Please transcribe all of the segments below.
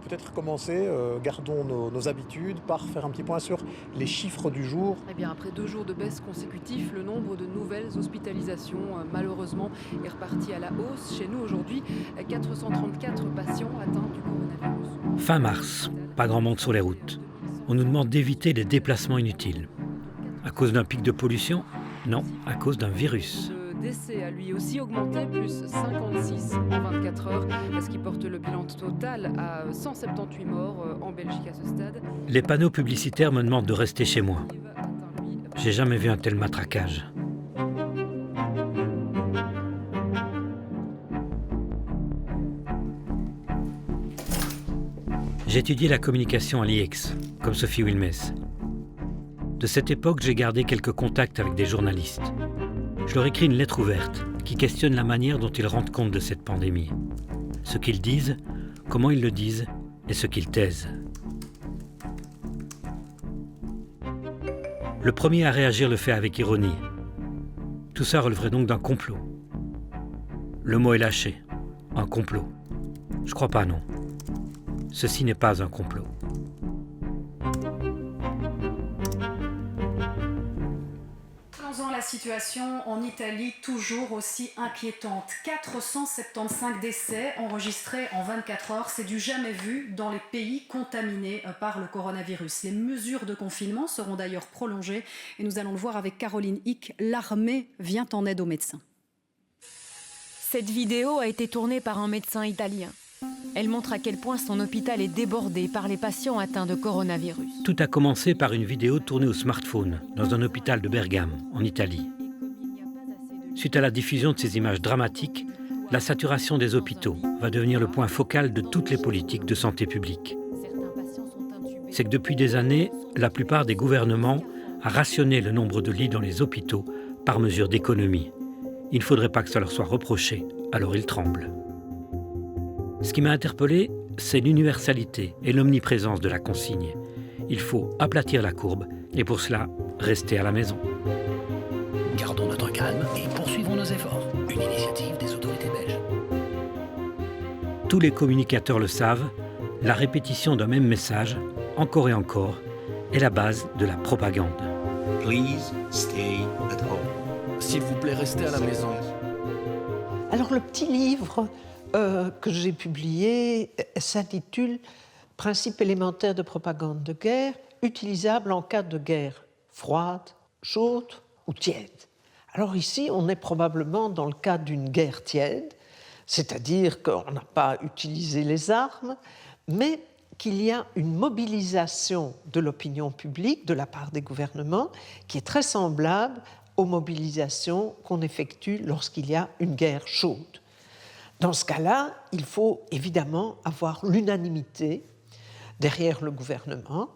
peut-être commencer, gardons nos habitudes, par faire un petit point sur les chiffres du jour. Eh bien, après 2 jours de baisse consécutifs, le nombre de nouvelles hospitalisations, malheureusement, est reparti à la hausse. Chez nous, aujourd'hui, 434 patients atteints du coronavirus. Fin mars, pas grand monde sur les routes. On nous demande d'éviter les déplacements inutiles. À cause d'un pic de pollution? Non, à cause d'un virus. Le décès a lui aussi augmenté, plus 56 en 24 heures, ce qui porte le bilan total à 178 morts en Belgique à ce stade. Les panneaux publicitaires me demandent de rester chez moi. J'ai jamais vu un tel matraquage. J'ai étudié la communication à l'IEX, comme Sophie Wilmès. De cette époque, j'ai gardé quelques contacts avec des journalistes. Je leur écris une lettre ouverte qui questionne la manière dont ils rendent compte de cette pandémie. Ce qu'ils disent, comment ils le disent et ce qu'ils taisent. Le premier à réagir le fait avec ironie. Tout ça releverait donc d'un complot. Le mot est lâché. Un complot. Je crois pas, non. Ceci n'est pas un complot. La situation en Italie toujours aussi inquiétante. 475 décès enregistrés en 24 heures. C'est du jamais vu dans les pays contaminés par le coronavirus. Les mesures de confinement seront d'ailleurs prolongées et nous allons le voir avec Caroline Hick. L'armée vient en aide aux médecins. Cette vidéo a été tournée par un médecin italien. Elle montre à quel point son hôpital est débordé par les patients atteints de coronavirus. Tout a commencé par une vidéo tournée au smartphone dans un hôpital de Bergame, en Italie. Suite à la diffusion de ces images dramatiques, la saturation des hôpitaux va devenir le point focal de toutes les politiques de santé publique. C'est que depuis des années, la plupart des gouvernements a rationné le nombre de lits dans les hôpitaux par mesure d'économie. Il ne faudrait pas que ça leur soit reproché, alors ils tremblent. Ce qui m'a interpellé, c'est l'universalité et l'omniprésence de la consigne. Il faut aplatir la courbe et pour cela, rester à la maison. Gardons notre calme et poursuivons nos efforts. Une initiative des autorités belges. Tous les communicateurs le savent, la répétition d'un même message, encore et encore, est la base de la propagande. Please stay at home. S'il vous plaît, restez à la maison. Alors le petit livre que j'ai publié s'intitule « Principes élémentaires de propagande de guerre, utilisables en cas de guerre froide, chaude ou tiède ». Alors ici, on est probablement dans le cas d'une guerre tiède, c'est-à-dire qu'on n'a pas utilisé les armes, mais qu'il y a une mobilisation de l'opinion publique de la part des gouvernements qui est très semblable aux mobilisations qu'on effectue lorsqu'il y a une guerre chaude. Dans ce cas-là, il faut évidemment avoir l'unanimité derrière le gouvernement.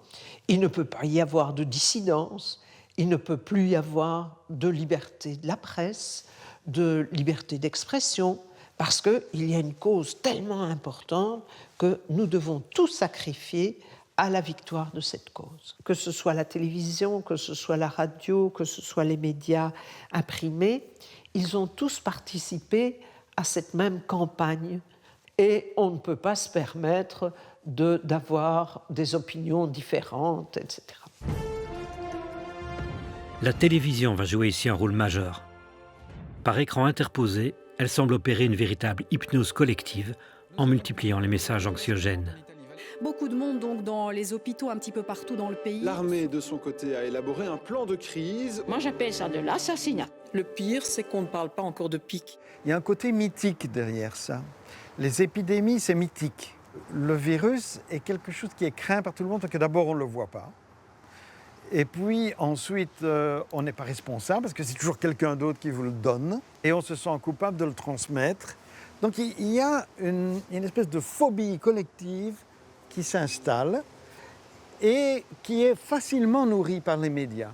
Il ne peut pas y avoir de dissidence, il ne peut plus y avoir de liberté de la presse, de liberté d'expression, parce qu'il y a une cause tellement importante que nous devons tout sacrifier à la victoire de cette cause. Que ce soit la télévision, que ce soit la radio, que ce soit les médias imprimés, ils ont tous participé à cette même campagne et on ne peut pas se permettre d'avoir des opinions différentes, etc. La télévision va jouer ici un rôle majeur. Par écran interposé, elle semble opérer une véritable hypnose collective en multipliant les messages anxiogènes. Beaucoup de monde donc dans les hôpitaux un petit peu partout dans le pays. L'armée, de son côté, a élaboré un plan de crise. Moi, j'appelle ça de l'assassinat. Le pire, c'est qu'on ne parle pas encore de pic. Il y a un côté mythique derrière ça. Les épidémies, c'est mythique. Le virus est quelque chose qui est craint par tout le monde parce que d'abord, on ne le voit pas. Et puis ensuite, on n'est pas responsable parce que c'est toujours quelqu'un d'autre qui vous le donne. Et on se sent coupable de le transmettre. Donc il y a une espèce de phobie collective qui s'installe et qui est facilement nourrie par les médias.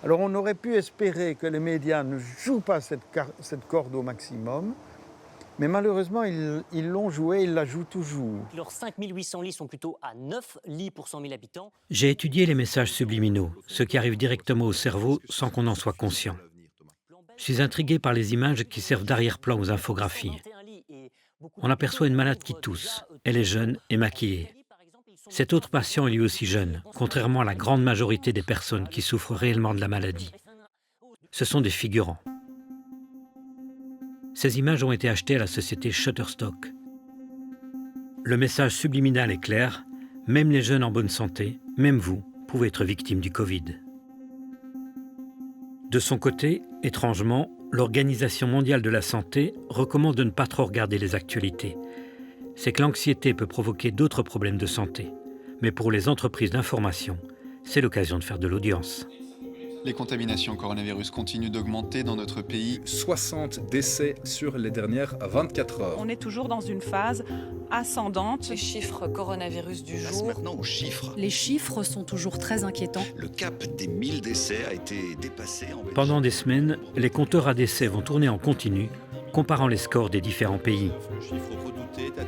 Alors on aurait pu espérer que les médias ne jouent pas cette corde au maximum, mais malheureusement ils l'ont joué, ils la jouent toujours. Leurs 5800 lits sont plutôt à 9 lits pour 100 000 habitants. J'ai étudié les messages subliminaux, ceux qui arrivent directement au cerveau sans qu'on en soit conscient. Je suis intrigué par les images qui servent d'arrière-plan aux infographies. On aperçoit une malade qui tousse elle est jeune et maquillée. Cet autre patient est lui aussi jeune, contrairement à la grande majorité des personnes qui souffrent réellement de la maladie. Ce sont des figurants. Ces images ont été achetées à la société Shutterstock. Le message subliminal est clair, même les jeunes en bonne santé, même vous, pouvez être victime du Covid. De son côté, étrangement, l'Organisation mondiale de la santé recommande de ne pas trop regarder les actualités. C'est que l'anxiété peut provoquer d'autres problèmes de santé. Mais pour les entreprises d'information, c'est l'occasion de faire de l'audience. Les contaminations au coronavirus continuent d'augmenter dans notre pays. 60 décès sur les dernières 24 heures. On est toujours dans une phase ascendante. Les chiffres coronavirus du jour. Maintenant aux chiffres. Les chiffres sont toujours très inquiétants. Le cap des 1000 décès a été dépassé en Belgique. Pendant des semaines, les compteurs à décès vont tourner en continu, comparant les scores des différents pays.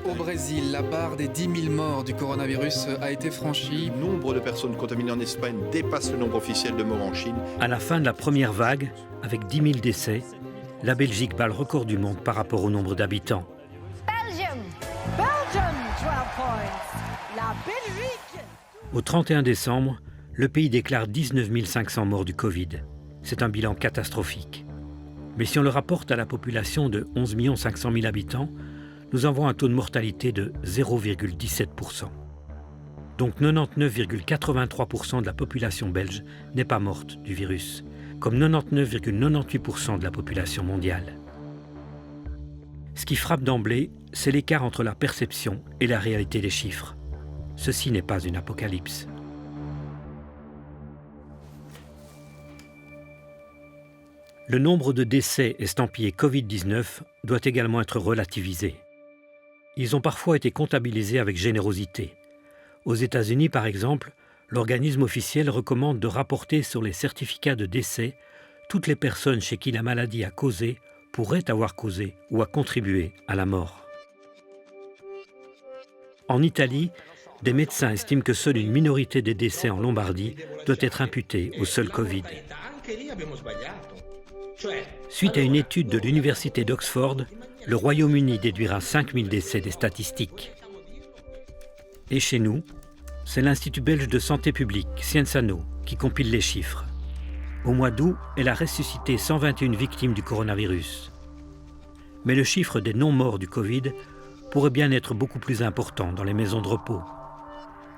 Au Brésil, la barre des 10 000 morts du coronavirus a été franchie. Le nombre de personnes contaminées en Espagne dépasse le nombre officiel de morts en Chine. À la fin de la première vague, avec 10 000 décès, la Belgique bat le record du monde par rapport au nombre d'habitants. Belgium, 12 points. La Belgique. Au 31 décembre, le pays déclare 19 500 morts du Covid. C'est un bilan catastrophique. Mais si on le rapporte à la population de 11 500 000 habitants, nous avons un taux de mortalité de 0,17%. Donc 99,83% de la population belge n'est pas morte du virus, comme 99,98% de la population mondiale. Ce qui frappe d'emblée, c'est l'écart entre la perception et la réalité des chiffres. Ceci n'est pas une apocalypse. Le nombre de décès estampillés Covid-19 doit également être relativisé. Ils ont parfois été comptabilisés avec générosité. Aux États-Unis, par exemple, l'organisme officiel recommande de rapporter sur les certificats de décès toutes les personnes chez qui la maladie a causé, pourrait avoir causé ou a contribué à la mort. En Italie, des médecins estiment que seule une minorité des décès en Lombardie doit être imputée au seul Covid. Suite à une étude de l'université d'Oxford, le Royaume-Uni déduira 5000 décès des statistiques. Et chez nous, c'est l'Institut belge de santé publique, Sciences Anno, qui compile les chiffres. Au mois d'août, elle a ressuscité 121 victimes du coronavirus. Mais le chiffre des non-morts du Covid pourrait bien être beaucoup plus important dans les maisons de repos.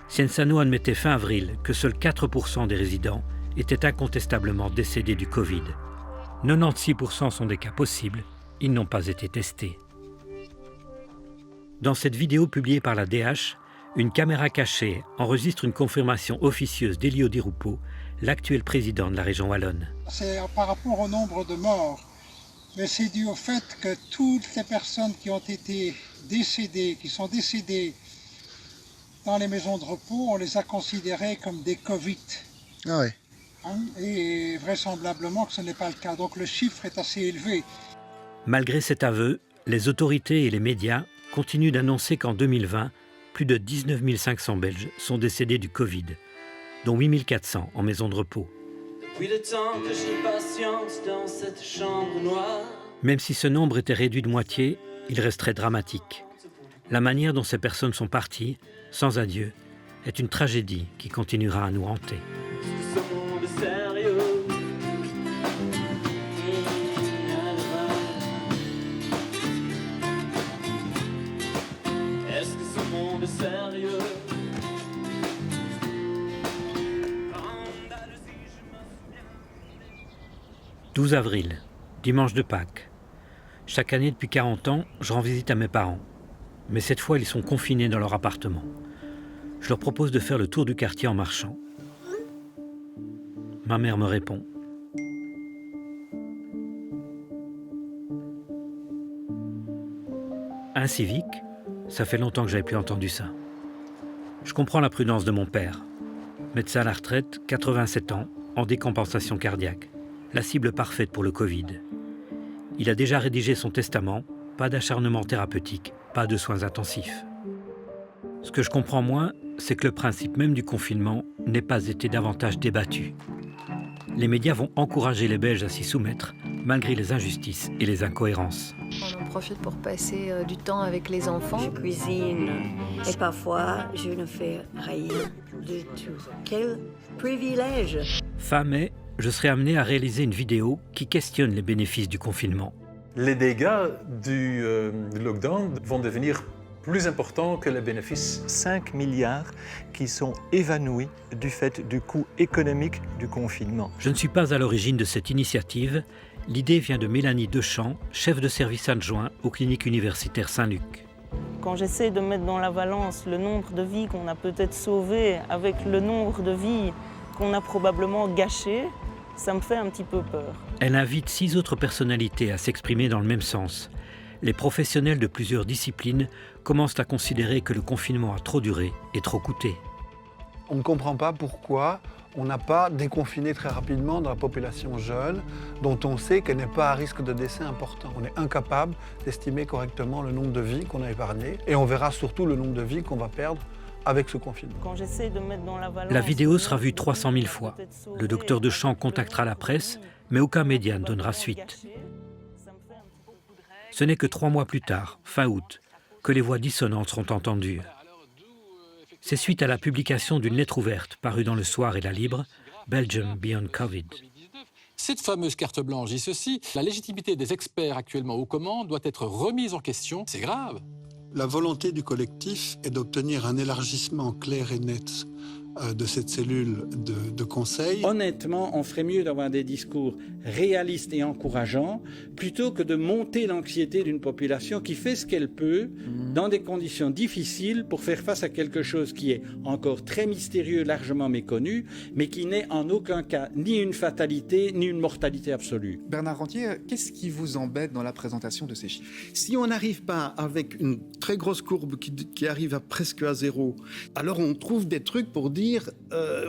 Sciences Anno admettait fin avril que seuls 4% des résidents étaient incontestablement décédés du Covid. 96% sont des cas possibles, ils n'ont pas été testés. Dans cette vidéo publiée par la DH, une caméra cachée enregistre une confirmation officieuse d'Elio Di Rupo, l'actuel président de la région wallonne. C'est par rapport au nombre de morts, mais c'est dû au fait que toutes les personnes qui ont été décédées, qui sont décédées dans les maisons de repos, on les a considérées comme des Covid. Ah ouais. Et vraisemblablement que ce n'est pas le cas. Donc le chiffre est assez élevé. Malgré cet aveu, les autorités et les médias continuent d'annoncer qu'en 2020, plus de 19 500 Belges sont décédés du Covid, dont 8 400 en maison de repos. Depuis le temps que j'ai patience dans cette chambre noire. Même si ce nombre était réduit de moitié, il resterait dramatique. La manière dont ces personnes sont parties, sans adieu, est une tragédie qui continuera à nous hanter. Est-ce que ce monde est sérieux? 12 avril, dimanche de Pâques. Chaque année depuis 40 ans, je rends visite à mes parents. Mais cette fois, ils sont confinés dans leur appartement. Je leur propose de faire le tour du quartier en marchant. Ma mère me répond. Un civique, ça fait longtemps que j'avais plus entendu ça. Je comprends la prudence de mon père. Médecin à la retraite, 87 ans, en décompensation cardiaque. La cible parfaite pour le Covid. Il a déjà rédigé son testament, pas d'acharnement thérapeutique, pas de soins intensifs. Ce que je comprends moins, c'est que le principe même du confinement n'ait pas été davantage débattu. Les médias vont encourager les Belges à s'y soumettre, malgré les injustices et les incohérences. On en profite pour passer du temps avec les enfants. Je cuisine et parfois je ne fais rien du tout. Quel privilège! Fin mai, je serai amené à réaliser une vidéo qui questionne les bénéfices du confinement. Les dégâts du lockdown vont devenir plus importants que les bénéfices. 5 milliards qui sont évanouis du fait du coût économique du confinement. Je ne suis pas à l'origine de cette initiative. L'idée vient de Mélanie Dechamps, chef de service adjoint aux cliniques universitaires Saint-Luc. Quand j'essaie de mettre dans la balance le nombre de vies qu'on a peut-être sauvées avec le nombre de vies qu'on a probablement gâchées, ça me fait un petit peu peur. Elle invite 6 autres personnalités à s'exprimer dans le même sens. Les professionnels de plusieurs disciplines commencent à considérer que le confinement a trop duré et trop coûté. On ne comprend pas pourquoi on n'a pas déconfiné très rapidement dans la population jeune, dont on sait qu'elle n'est pas à risque de décès important. On est incapable d'estimer correctement le nombre de vies qu'on a épargnées, et on verra surtout le nombre de vies qu'on va perdre avec ce confinement. Quand j'essaie de mettre dans la balance, la vidéo sera vue 300 000 fois. Le docteur Dechamps contactera la presse, mais aucun média ne donnera suite. Ce n'est que 3 mois plus tard, fin août, que les voix dissonantes seront entendues. C'est suite à la publication d'une lettre ouverte parue dans Le Soir et La Libre, Belgium Beyond Covid. Cette fameuse carte blanche dit ceci: la légitimité des experts actuellement aux commandes doit être remise en question. C'est grave. La volonté du collectif est d'obtenir un élargissement clair et net de cette cellule de conseil. Honnêtement, on ferait mieux d'avoir des discours réalistes et encourageants plutôt que de monter l'anxiété d'une population qui fait ce qu'elle peut dans des conditions difficiles pour faire face à quelque chose qui est encore très mystérieux, largement méconnu, mais qui n'est en aucun cas ni une fatalité ni une mortalité absolue. Bernard Rentier, qu'est-ce qui vous embête dans la présentation de ces chiffres? Si on n'arrive pas avec une très grosse courbe qui arrive à presque à zéro, alors on trouve des trucs pour dire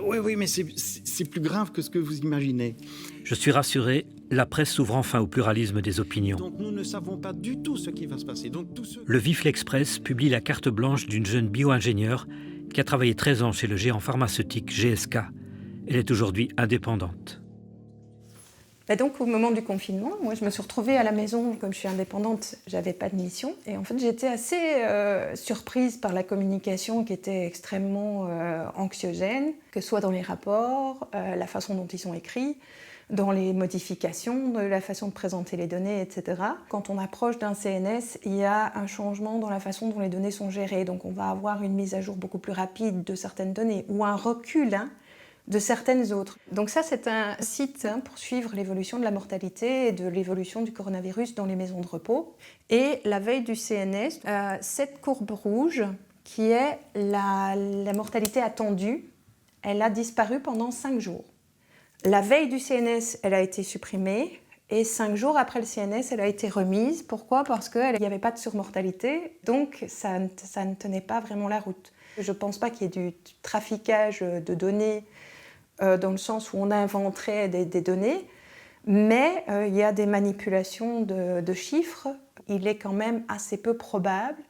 oui, mais c'est plus grave que ce que vous imaginez. Je suis rassuré, la presse s'ouvre enfin au pluralisme des opinions. Donc nous ne savons pas du tout ce qui va se passer. Donc, Le Vif l'Express publie la carte blanche d'une jeune bio-ingénieure qui a travaillé 13 ans chez le géant pharmaceutique GSK. Elle est aujourd'hui indépendante. Et donc au moment du confinement, moi je me suis retrouvée à la maison, comme je suis indépendante, j'avais pas de mission. Et en fait j'étais assez surprise par la communication qui était extrêmement anxiogène, que ce soit dans les rapports, la façon dont ils sont écrits, dans les modifications, de la façon de présenter les données, etc. Quand on approche d'un CNS, il y a un changement dans la façon dont les données sont gérées. Donc on va avoir une mise à jour beaucoup plus rapide de certaines données, ou un recul de certaines autres. Donc ça, c'est un site pour suivre l'évolution de la mortalité et de l'évolution du coronavirus dans les maisons de repos. Et la veille du CNS, cette courbe rouge, qui est la mortalité attendue, elle a disparu pendant 5 jours. La veille du CNS, elle a été supprimée, et 5 jours après le CNS, elle a été remise. Pourquoi? Parce qu'il n'y avait pas de surmortalité, donc ça ne tenait pas vraiment la route. Je ne pense pas qu'il y ait du traficage de données dans le sens où on inventerait des données, mais il y a des manipulations de chiffres. Il est quand même assez peu probable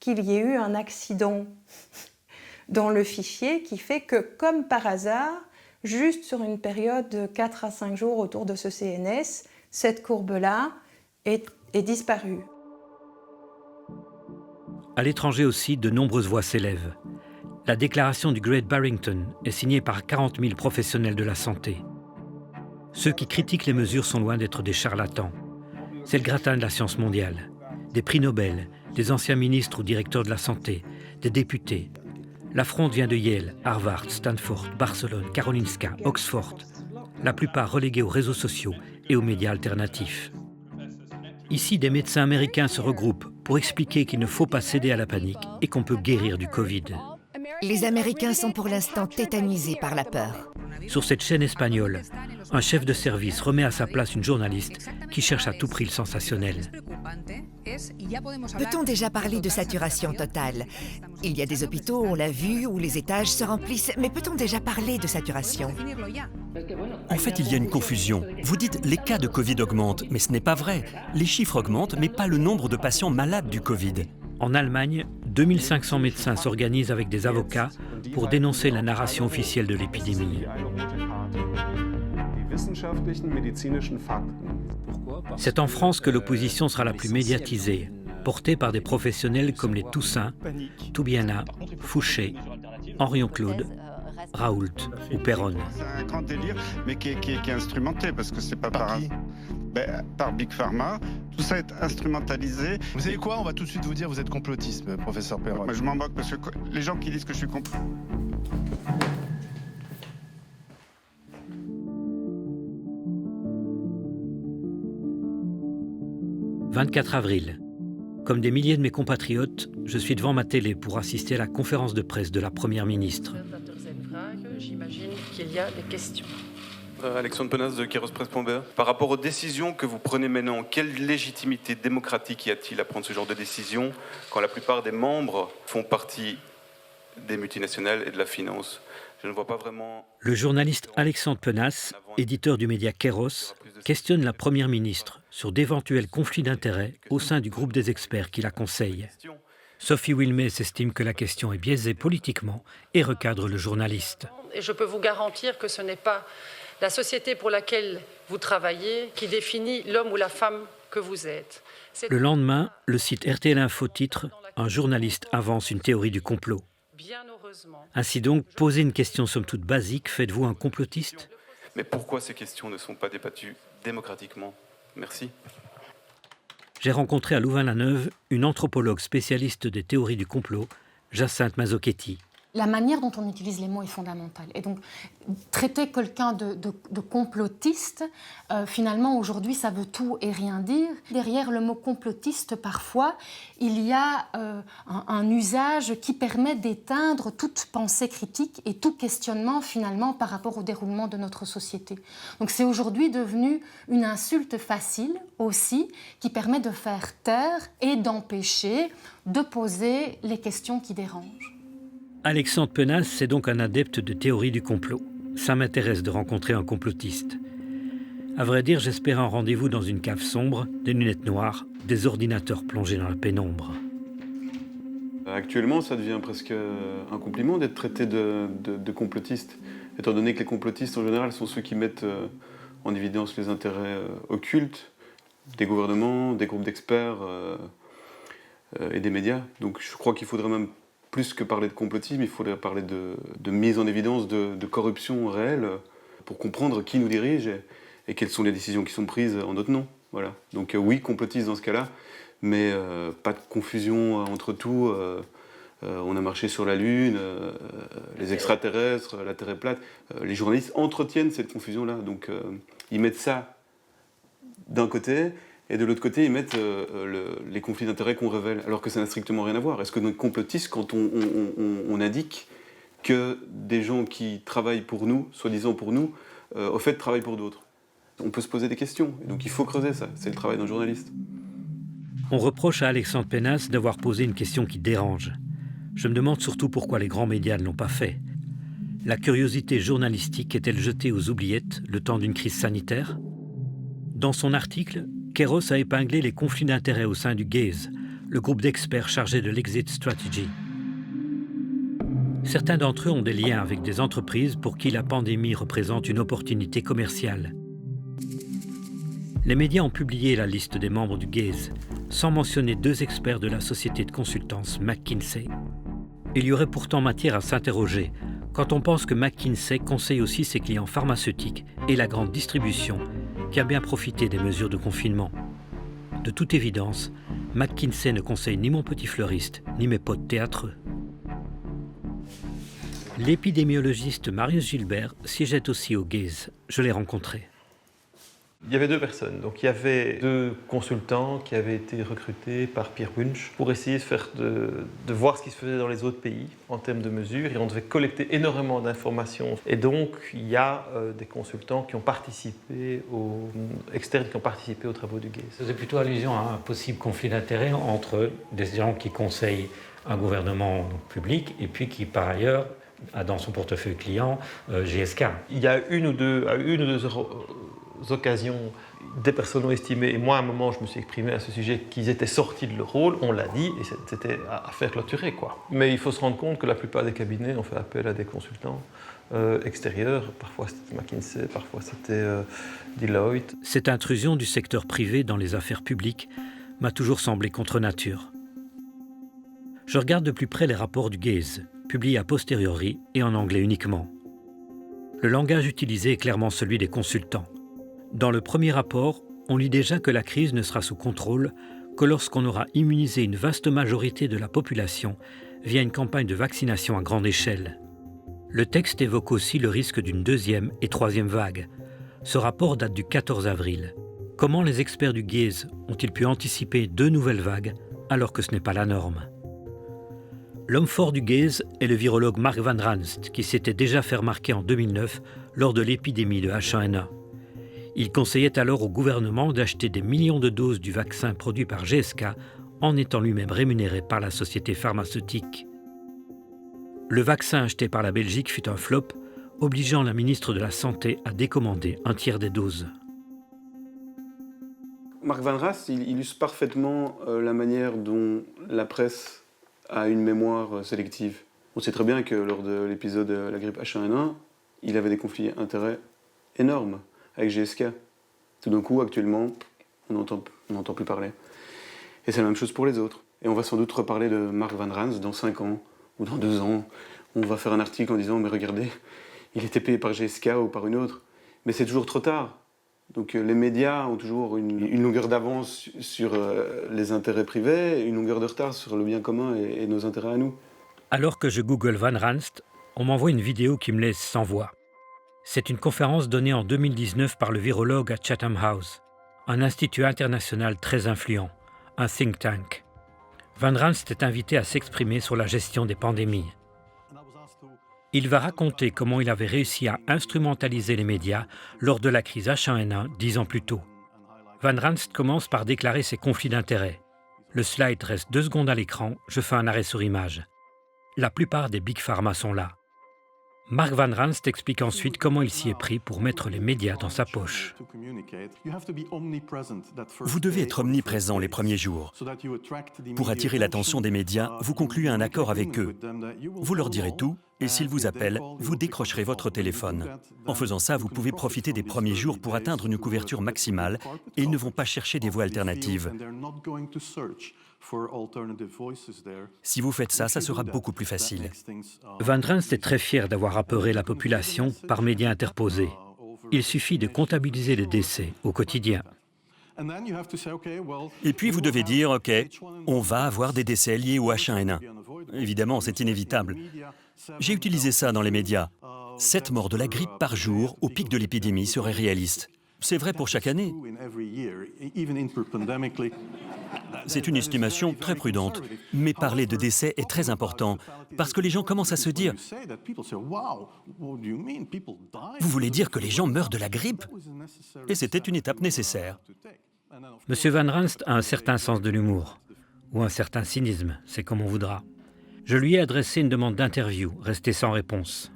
qu'il y ait eu un accident dans le fichier qui fait que, comme par hasard, juste sur une période de 4 à 5 jours autour de ce CNS, cette courbe-là est disparue. À l'étranger aussi, de nombreuses voix s'élèvent. La déclaration du Great Barrington est signée par 40 000 professionnels de la santé. Ceux qui critiquent les mesures sont loin d'être des charlatans. C'est le gratin de la science mondiale. Des prix Nobel, des anciens ministres ou directeurs de la santé, des députés. La fronde vient de Yale, Harvard, Stanford, Barcelone, Karolinska, Oxford. La plupart relégués aux réseaux sociaux et aux médias alternatifs. Ici, des médecins américains se regroupent pour expliquer qu'il ne faut pas céder à la panique et qu'on peut guérir du Covid. Les Américains sont pour l'instant tétanisés par la peur. Sur cette chaîne espagnole, un chef de service remet à sa place une journaliste qui cherche à tout prix le sensationnel. Peut-on déjà parler de saturation totale? Il y a des hôpitaux, on l'a vu, où les étages se remplissent, mais peut-on déjà parler de saturation? En fait, il y a une confusion. Vous dites les cas de Covid augmentent, mais ce n'est pas vrai. Les chiffres augmentent, mais pas le nombre de patients malades du Covid. En Allemagne, 2500 médecins s'organisent avec des avocats pour dénoncer la narration officielle de l'épidémie. C'est en France que l'opposition sera la plus médiatisée, portée par des professionnels comme les Toussaint, Toubiana, Fouché, Henrion-Claude, Raoult ou Perron. C'est un grand délire, mais qui est instrumenté, parce que c'est pas par Big Pharma. Tout ça est instrumentalisé. Vous savez quoi? On va tout de suite vous dire vous êtes complotiste, professeur Perron. Moi, je m'en moque, parce que les gens qui disent que je suis complotiste... 24 avril. Comme des milliers de mes compatriotes, je suis devant ma télé pour assister à la conférence de presse de la Première ministre. J'imagine qu'il y a des questions. Alexandre Penas de Kairos-Presse.be. Par rapport aux décisions que vous prenez maintenant, quelle légitimité démocratique y a-t-il à prendre ce genre de décisions quand la plupart des membres font partie des multinationales et de la finance? Je ne vois pas vraiment... Le journaliste Alexandre Penas, éditeur du média Kairos, questionne la Première ministre sur d'éventuels conflits d'intérêts au sein du groupe des experts qui la conseille. Sophie Wilmès estime que la question est biaisée politiquement et recadre le journaliste. Et je peux vous garantir que ce n'est pas la société pour laquelle vous travaillez qui définit l'homme ou la femme que vous êtes. Le lendemain, le site RTL Info titre « Un journaliste avance une théorie du complot ». Ainsi donc, poser une question somme toute basique, faites-vous un complotiste? Mais pourquoi ces questions ne sont pas débattues démocratiquement? Merci. J'ai rencontré à Louvain-la-Neuve une anthropologue spécialiste des théories du complot, Jacinthe Mazzochetti. La manière dont on utilise les mots est fondamentale. Et donc, traiter quelqu'un de complotiste, finalement, aujourd'hui, ça veut tout et rien dire. Derrière le mot complotiste, parfois, il y a un usage qui permet d'éteindre toute pensée critique et tout questionnement, finalement, par rapport au déroulement de notre société. Donc, c'est aujourd'hui devenu une insulte facile, aussi, qui permet de faire taire et d'empêcher de poser les questions qui dérangent. Alexandre Penas, c'est donc un adepte de théorie du complot. Ça m'intéresse de rencontrer un complotiste. À vrai dire, j'espère un rendez-vous dans une cave sombre, des lunettes noires, des ordinateurs plongés dans la pénombre. Actuellement, ça devient presque un compliment d'être traité de complotiste, étant donné que les complotistes, en général, sont ceux qui mettent en évidence les intérêts occultes des gouvernements, des groupes d'experts et des médias. Donc je crois qu'il faudrait même plus que parler de complotisme, il faudrait parler de mise en évidence de corruption réelle pour comprendre qui nous dirige et quelles sont les décisions qui sont prises en notre nom. Voilà. Donc oui, complotiste dans ce cas-là, mais pas de confusion entre tout. On a marché sur la Lune, les extraterrestres, la Terre est plate. Les journalistes entretiennent cette confusion-là. Donc ils mettent ça d'un côté, et de l'autre côté, ils mettent les conflits d'intérêts qu'on révèle, alors que ça n'a strictement rien à voir. Est-ce que nous complotiste quand on indique que des gens qui travaillent pour nous, soi-disant pour nous, au fait travaillent pour d'autres? On peut se poser des questions, et donc il faut creuser ça. C'est le travail d'un journaliste. On reproche à Alexandre Penas d'avoir posé une question qui dérange. Je me demande surtout pourquoi les grands médias ne l'ont pas fait. La curiosité journalistique est-elle jetée aux oubliettes le temps d'une crise sanitaire? Dans son article, Kairos a épinglé les conflits d'intérêts au sein du Gaze, le groupe d'experts chargé de l'exit strategy. Certains d'entre eux ont des liens avec des entreprises pour qui la pandémie représente une opportunité commerciale. Les médias ont publié la liste des membres du Gaze, sans mentionner deux experts de la société de consultance McKinsey. Il y aurait pourtant matière à s'interroger quand on pense que McKinsey conseille aussi ses clients pharmaceutiques et la grande distribution qui a bien profité des mesures de confinement. De toute évidence, McKinsey ne conseille ni mon petit fleuriste, ni mes potes théâtreux. L'épidémiologiste Marius Gilbert siégeait aussi au Gaze. Je l'ai rencontré. Il y avait deux personnes. Donc il y avait deux consultants qui avaient été recrutés par Pierre Wunsch pour essayer de voir ce qui se faisait dans les autres pays en termes de mesures. Et on devait collecter énormément d'informations. Et donc il y a des consultants qui ont participé, externes qui ont participé aux travaux du Gaze. Ça faisait plutôt allusion à un possible conflit d'intérêts entre des gens qui conseillent un gouvernement public et puis qui par ailleurs a dans son portefeuille client GSK. Il y a une ou deux occasions, des personnes ont estimé, et moi à un moment je me suis exprimé à ce sujet, qu'ils étaient sortis de leur rôle, on l'a dit, et c'était à faire clôturer, quoi. Mais il faut se rendre compte que la plupart des cabinets ont fait appel à des consultants extérieures. Parfois c'était McKinsey, parfois c'était Deloitte. Cette intrusion du secteur privé dans les affaires publiques m'a toujours semblé contre nature. Je regarde de plus près les rapports du Gaze, publiés a posteriori et en anglais uniquement. Le langage utilisé est clairement celui des consultants. Dans le premier rapport, on lit déjà que la crise ne sera sous contrôle que lorsqu'on aura immunisé une vaste majorité de la population via une campagne de vaccination à grande échelle. Le texte évoque aussi le risque d'une deuxième et troisième vague. Ce rapport date du 14 avril. Comment les experts du Gaze ont-ils pu anticiper 2 nouvelles vagues alors que ce n'est pas la norme? L'homme fort du Gaze est le virologue Mark Van Ranst, qui s'était déjà fait remarquer en 2009 lors de l'épidémie de H1N1. Il conseillait alors au gouvernement d'acheter des millions de doses du vaccin produit par GSK en étant lui-même rémunéré par la société pharmaceutique. Le vaccin acheté par la Belgique fut un flop, obligeant la ministre de la Santé à décommander un tiers des doses. Mark Van Ranst illustre parfaitement la manière dont la presse a une mémoire sélective. On sait très bien que lors de l'épisode de la grippe H1N1, il avait des conflits d'intérêts énormes avec GSK. Tout d'un coup, actuellement, on n'entend plus parler. Et c'est la même chose pour les autres. Et on va sans doute reparler de Mark Van Ranst dans 5 ans ou dans 2 ans. On va faire un article en disant « mais regardez, il était payé par GSK ou par une autre ». Mais c'est toujours trop tard. Donc les médias ont toujours une longueur d'avance sur les intérêts privés, une longueur de retard sur le bien commun et nos intérêts à nous. Alors que je google Van Ranst, on m'envoie une vidéo qui me laisse sans voix. C'est une conférence donnée en 2019 par le virologue à Chatham House, un institut international très influent, un think tank. Van Ranst est invité à s'exprimer sur la gestion des pandémies. Il va raconter comment il avait réussi à instrumentaliser les médias lors de la crise H1N1 10 ans plus tôt. Van Ranst commence par déclarer ses conflits d'intérêts. Le slide reste 2 secondes à l'écran, je fais un arrêt sur image. La plupart des Big Pharma sont là. Mark Van Ranst explique ensuite comment il s'y est pris pour mettre les médias dans sa poche. Vous devez être omniprésent les premiers jours. Pour attirer l'attention des médias, vous concluez un accord avec eux. Vous leur direz tout, et s'ils vous appellent, vous décrocherez votre téléphone. En faisant ça, vous pouvez profiter des premiers jours pour atteindre une couverture maximale, et ils ne vont pas chercher des voies alternatives. Si vous faites ça, ça sera beaucoup plus facile. Van Ranst est très fier d'avoir apeuré la population par médias interposés. Il suffit de comptabiliser les décès au quotidien. Et puis vous devez dire, OK, on va avoir des décès liés au H1N1. Évidemment, c'est inévitable. J'ai utilisé ça dans les médias. 7 morts de la grippe par jour au pic de l'épidémie serait réaliste. C'est vrai pour chaque année. C'est une estimation très prudente. Mais parler de décès est très important, parce que les gens commencent à se dire « Vous voulez dire que les gens meurent de la grippe ?» Et c'était une étape nécessaire. Monsieur Van Ranst a un certain sens de l'humour, ou un certain cynisme, c'est comme on voudra. Je lui ai adressé une demande d'interview, restée sans réponse.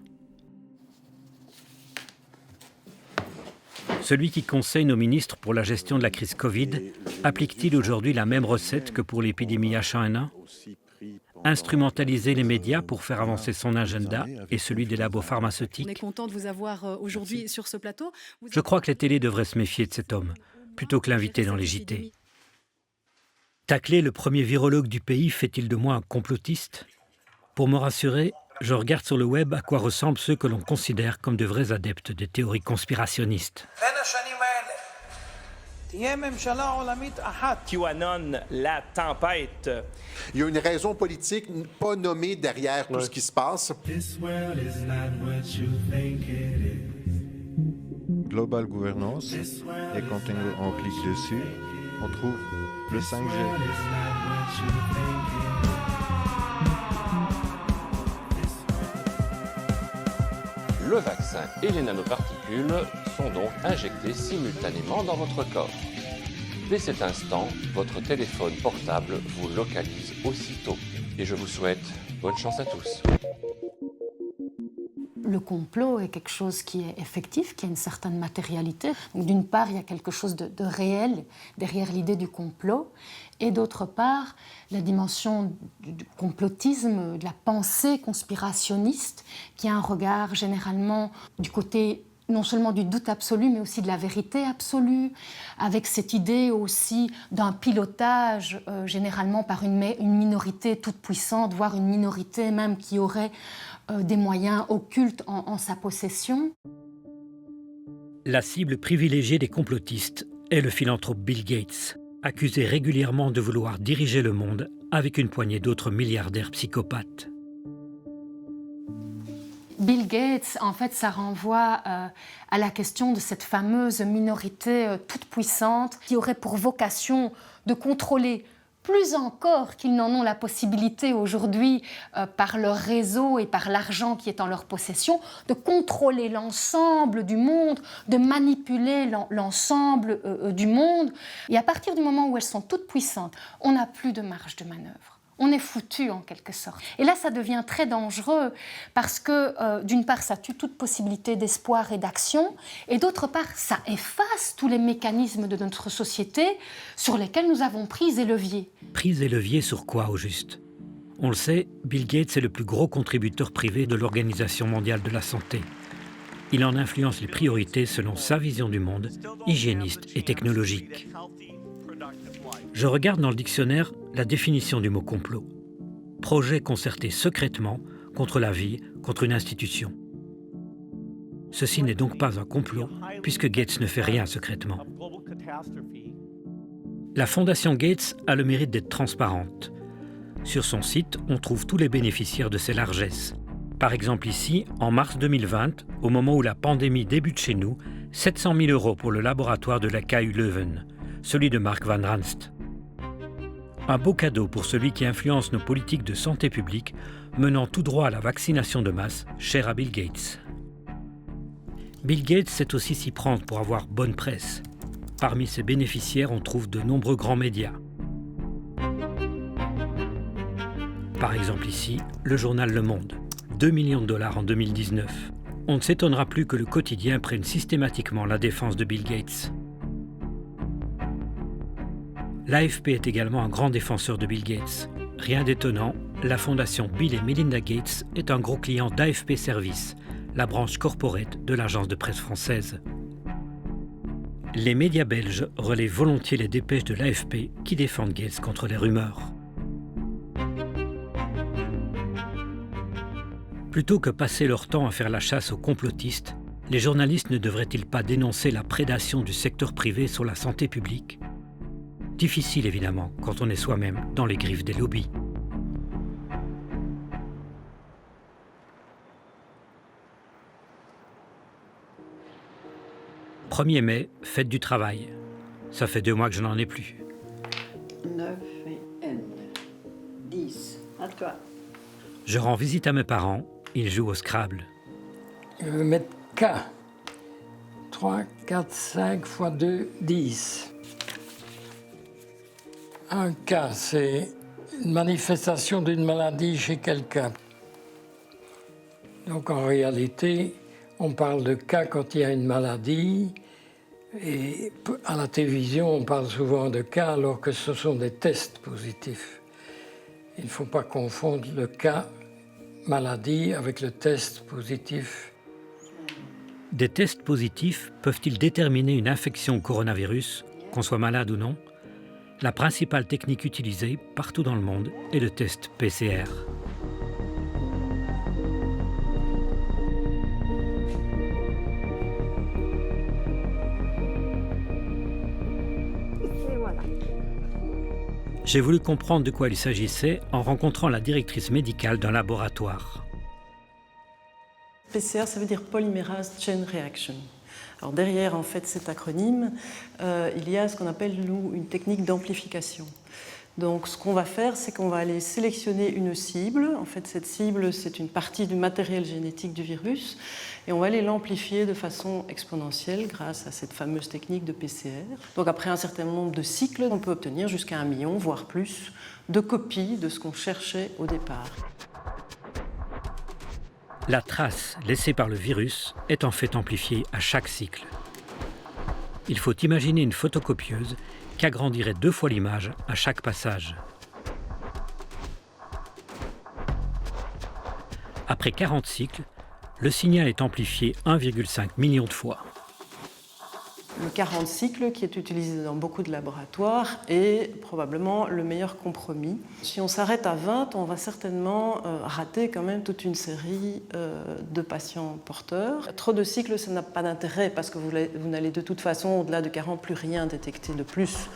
Celui qui conseille nos ministres pour la gestion de la crise Covid applique-t-il aujourd'hui la même recette que pour l'épidémie H1N1 ? Instrumentaliser les médias pour faire avancer son agenda et celui des labos pharmaceutiques ? On est content de vous avoir aujourd'hui sur ce plateau. Je crois que les télés devraient se méfier de cet homme, plutôt que l'inviter dans les JT. Tacler le premier virologue du pays fait-il de moi un complotiste ? Pour me rassurer, je regarde sur le web à quoi ressemblent ceux que l'on considère comme de vrais adeptes des théories conspirationnistes. QAnon, la tempête. Il y a une raison politique pas nommée derrière tout ce qui se passe. Global Governance, et quand on clique dessus, on trouve le 5G. Le vaccin et les nanoparticules sont donc injectés simultanément dans votre corps. Dès cet instant, votre téléphone portable vous localise aussitôt. Et je vous souhaite bonne chance à tous. Le complot est quelque chose qui est effectif, qui a une certaine matérialité. Donc, d'une part, il y a quelque chose de réel derrière l'idée du complot, et d'autre part, la dimension du complotisme, de la pensée conspirationniste, qui a un regard généralement du côté non seulement du doute absolu, mais aussi de la vérité absolue, avec cette idée aussi d'un pilotage généralement par une minorité toute puissante, voire une minorité même qui aurait des moyens occultes en sa possession. La cible privilégiée des complotistes est le philanthrope Bill Gates, accusé régulièrement de vouloir diriger le monde avec une poignée d'autres milliardaires psychopathes. Bill Gates, en fait, ça renvoie à la question de cette fameuse minorité toute puissante qui aurait pour vocation de contrôler plus encore qu'ils n'en ont la possibilité aujourd'hui par leur réseau et par l'argent qui est en leur possession, de contrôler l'ensemble du monde, de manipuler l'ensemble du monde. Et à partir du moment où elles sont toutes puissantes, on n'a plus de marge de manœuvre. On est foutu en quelque sorte. Et là, ça devient très dangereux parce que, d'une part, ça tue toute possibilité d'espoir et d'action, et d'autre part, ça efface tous les mécanismes de notre société sur lesquels nous avons prise et levier. Prise et levier sur quoi, au juste? On le sait, Bill Gates est le plus gros contributeur privé de l'Organisation mondiale de la santé. Il en influence les priorités selon sa vision du monde, hygiéniste et technologique. Je regarde dans le dictionnaire la définition du mot complot. Projet concerté secrètement contre la vie, contre une institution. Ceci n'est donc pas un complot, puisque Gates ne fait rien secrètement. La Fondation Gates a le mérite d'être transparente. Sur son site, on trouve tous les bénéficiaires de ses largesses. Par exemple ici, en mars 2020, au moment où la pandémie débute chez nous, 700 000 € pour le laboratoire de la KU Leuven, celui de Mark Van Ranst. Un beau cadeau pour celui qui influence nos politiques de santé publique, menant tout droit à la vaccination de masse, chère à Bill Gates. Bill Gates sait aussi s'y prendre pour avoir bonne presse. Parmi ses bénéficiaires, on trouve de nombreux grands médias. Par exemple ici, le journal Le Monde, 2 millions de dollars en 2019. On ne s'étonnera plus que le quotidien prenne systématiquement la défense de Bill Gates. L'AFP est également un grand défenseur de Bill Gates. Rien d'étonnant, la fondation Bill et Melinda Gates est un gros client d'AFP Services, la branche corporate de l'agence de presse française. Les médias belges relaient volontiers les dépêches de l'AFP qui défendent Gates contre les rumeurs. Plutôt que passer leur temps à faire la chasse aux complotistes, les journalistes ne devraient-ils pas dénoncer la prédation du secteur privé sur la santé publique ? Difficile évidemment quand on est soi-même dans les griffes des lobbies. « 1er mai, fête du travail. Ça fait 2 mois que je n'en ai plus. 9 et N. 10. À toi. Je rends visite à mes parents. Ils jouent au Scrabble. Je vais mettre K. 3, 4, 5 x 2, 10. Un cas, c'est une manifestation d'une maladie chez quelqu'un. Donc en réalité, on parle de cas quand il y a une maladie, et à la télévision, on parle souvent de cas alors que ce sont des tests positifs. Il ne faut pas confondre le cas maladie avec le test positif. Des tests positifs peuvent-ils déterminer une infection au coronavirus, qu'on soit malade ou non ? La principale technique utilisée partout dans le monde est le test PCR. J'ai voulu comprendre de quoi il s'agissait en rencontrant la directrice médicale d'un laboratoire. PCR, ça veut dire Polymerase Chain Reaction. Alors derrière en fait cet acronyme, il y a ce qu'on appelle nous une technique d'amplification. Donc ce qu'on va faire, c'est qu'on va aller sélectionner une cible. En fait, cette cible, c'est une partie du matériel génétique du virus, et on va aller l'amplifier de façon exponentielle grâce à cette fameuse technique de PCR. Donc après un certain nombre de cycles, on peut obtenir jusqu'à 1 million, voire plus, de copies de ce qu'on cherchait au départ. La trace laissée par le virus est en fait amplifiée à chaque cycle. Il faut imaginer une photocopieuse qui agrandirait 2 fois l'image à chaque passage. Après 40 cycles, le signal est amplifié 1,5 million de fois. Le 40 cycles, qui est utilisé dans beaucoup de laboratoires, est probablement le meilleur compromis. Si on s'arrête à 20, on va certainement rater quand même toute une série de patients porteurs. Trop de cycles, ça n'a pas d'intérêt parce que vous n'allez de toute façon, au-delà de 40, plus rien détecter de plus.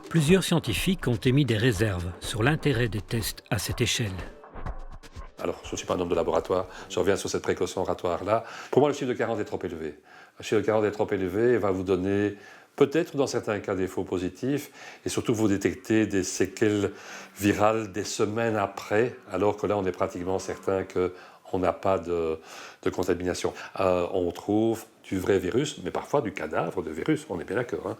Plusieurs scientifiques ont émis des réserves sur l'intérêt des tests à cette échelle. Alors, je ne suis pas un homme de laboratoire, je reviens sur cette précaution oratoire-là. Pour moi, le chiffre de 40 est trop élevé. Le chiffre de 40 est trop élevé et va vous donner, peut-être dans certains cas, des faux positifs, et surtout vous détectez des séquelles virales des semaines après, alors que là, on est pratiquement certain qu'on n'a pas de contamination. On trouve du vrai virus, mais parfois du cadavre de virus, on est bien d'accord. Hein.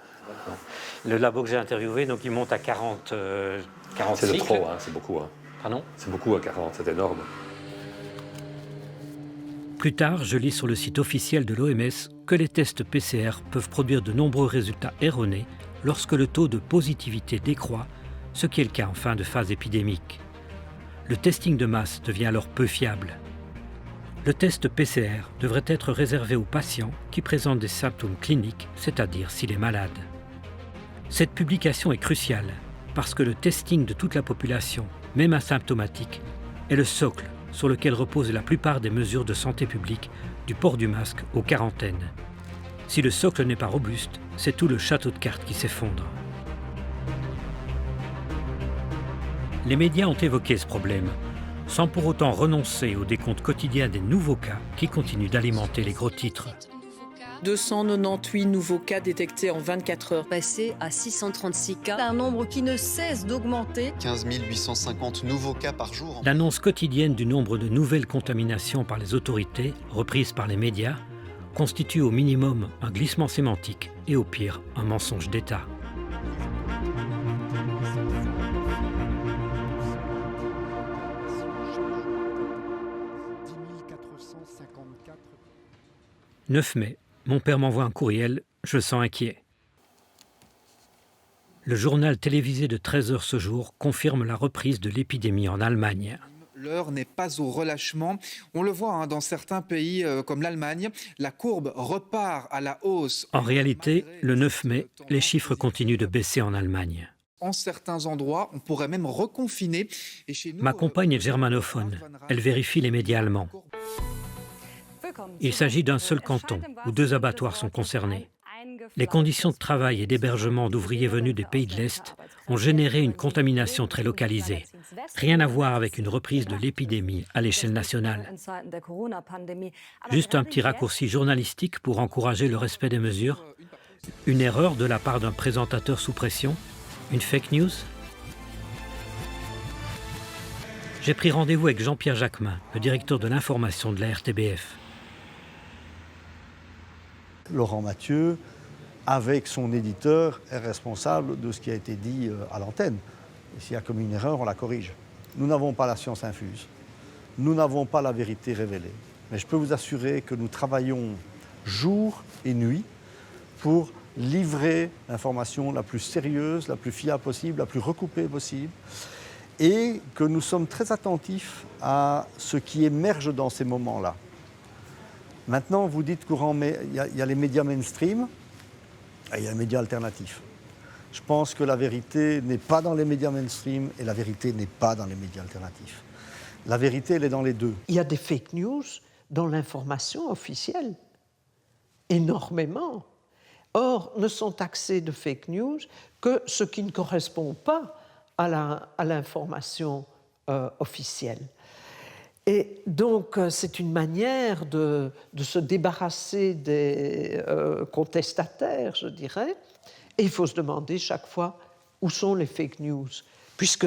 Le labo que j'ai interviewé, donc il monte à 40 c'est cycles. de trop, hein, c'est beaucoup. Hein. Pardon ? C'est beaucoup à 40, c'est énorme. Plus tard, je lis sur le site officiel de l'OMS que les tests PCR peuvent produire de nombreux résultats erronés lorsque le taux de positivité décroît, ce qui est le cas en fin de phase épidémique. Le testing de masse devient alors peu fiable. Le test PCR devrait être réservé aux patients qui présentent des symptômes cliniques, c'est-à-dire s'il est malade. Cette publication est cruciale parce que le testing de toute la population, même asymptomatique, est le socle sur lequel reposent la plupart des mesures de santé publique, du port du masque aux quarantaines. Si le socle n'est pas robuste, c'est tout le château de cartes qui s'effondre. Les médias ont évoqué ce problème, sans pour autant renoncer au décompte quotidien des nouveaux cas qui continuent d'alimenter les gros titres. 298 nouveaux cas détectés en 24 heures. Passé à 636 cas, un nombre qui ne cesse d'augmenter. 15 850 nouveaux cas par jour. L'annonce quotidienne du nombre de nouvelles contaminations par les autorités, reprise par les médias, constitue au minimum un glissement sémantique et au pire un mensonge d'État. « 9 mai. Mon père m'envoie un courriel, je sens inquiet. Le journal télévisé de 13h ce jour confirme la reprise de l'épidémie en Allemagne. L'heure n'est pas au relâchement. On le voit dans certains pays comme l'Allemagne, la courbe repart à la hausse. En réalité, le 9 mai, les chiffres continuent de baisser en Allemagne. En certains endroits, on pourrait même reconfiner. Et chez nous, Ma compagne est germanophone, elle vérifie les médias allemands. Il s'agit d'un seul canton où 2 abattoirs sont concernés. Les conditions de travail et d'hébergement d'ouvriers venus des pays de l'Est ont généré une contamination très localisée. Rien à voir avec une reprise de l'épidémie à l'échelle nationale. Juste un petit raccourci journalistique pour encourager le respect des mesures. Une erreur de la part d'un présentateur sous pression. Une fake news. J'ai pris rendez-vous avec Jean-Pierre Jacquemin, le directeur de l'information de la RTBF. Laurent Mathieu, avec son éditeur, est responsable de ce qui a été dit à l'antenne. Et s'il y a comme une erreur, on la corrige. Nous n'avons pas la science infuse. Nous n'avons pas la vérité révélée. Mais je peux vous assurer que nous travaillons jour et nuit pour livrer l'information la plus sérieuse, la plus fiable possible, la plus recoupée possible, et que nous sommes très attentifs à ce qui émerge dans ces moments-là. Maintenant, vous dites courant, mais il y a les médias mainstream et il y a les médias alternatifs. Je pense que la vérité n'est pas dans les médias mainstream et la vérité n'est pas dans les médias alternatifs. La vérité, elle est dans les deux. Il y a des fake news dans l'information officielle, énormément. Or, ne sont taxés de fake news que ce qui ne correspond pas à l'information officielle. Et donc, c'est une manière de se débarrasser des contestataires, je dirais. Et il faut se demander chaque fois où sont les fake news, puisque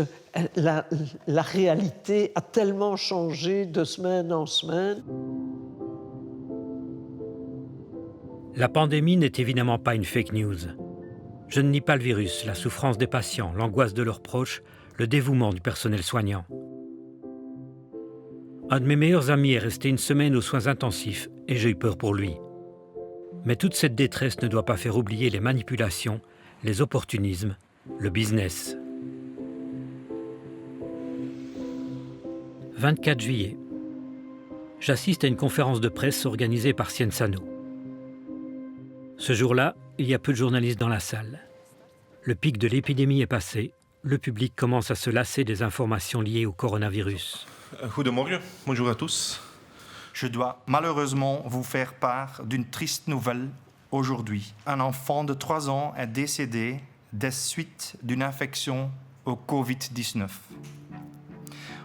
la réalité a tellement changé de semaine en semaine. La pandémie n'est évidemment pas une fake news. Je ne nie pas le virus, la souffrance des patients, l'angoisse de leurs proches, le dévouement du personnel soignant. Un de mes meilleurs amis est resté une semaine aux soins intensifs et j'ai eu peur pour lui. Mais toute cette détresse ne doit pas faire oublier les manipulations, les opportunismes, le business. 24 juillet. J'assiste à une conférence de presse organisée par Cienzano. Ce jour-là, il y a peu de journalistes dans la salle. Le pic de l'épidémie est passé. Le public commence à se lasser des informations liées au coronavirus. Goedemorgen, bonjour à tous. Je dois malheureusement vous faire part d'une triste nouvelle aujourd'hui. Un enfant de 3 ans est décédé des suites d'une infection au Covid-19.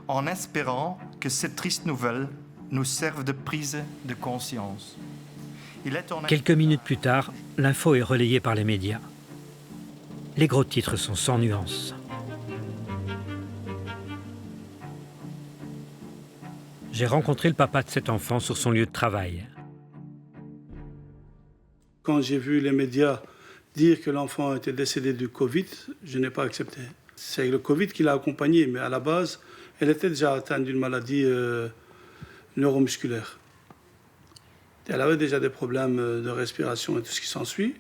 En espérant que cette triste nouvelle nous serve de prise de conscience. Quelques minutes plus tard, l'info est relayée par les médias. Les gros titres sont sans nuance. J'ai rencontré le papa de cet enfant sur son lieu de travail. Quand j'ai vu les médias dire que l'enfant était décédé du Covid, je n'ai pas accepté. C'est le Covid qui l'a accompagné, mais à la base, elle était déjà atteinte d'une maladie neuromusculaire. Elle avait déjà des problèmes de respiration et tout ce qui s'ensuit.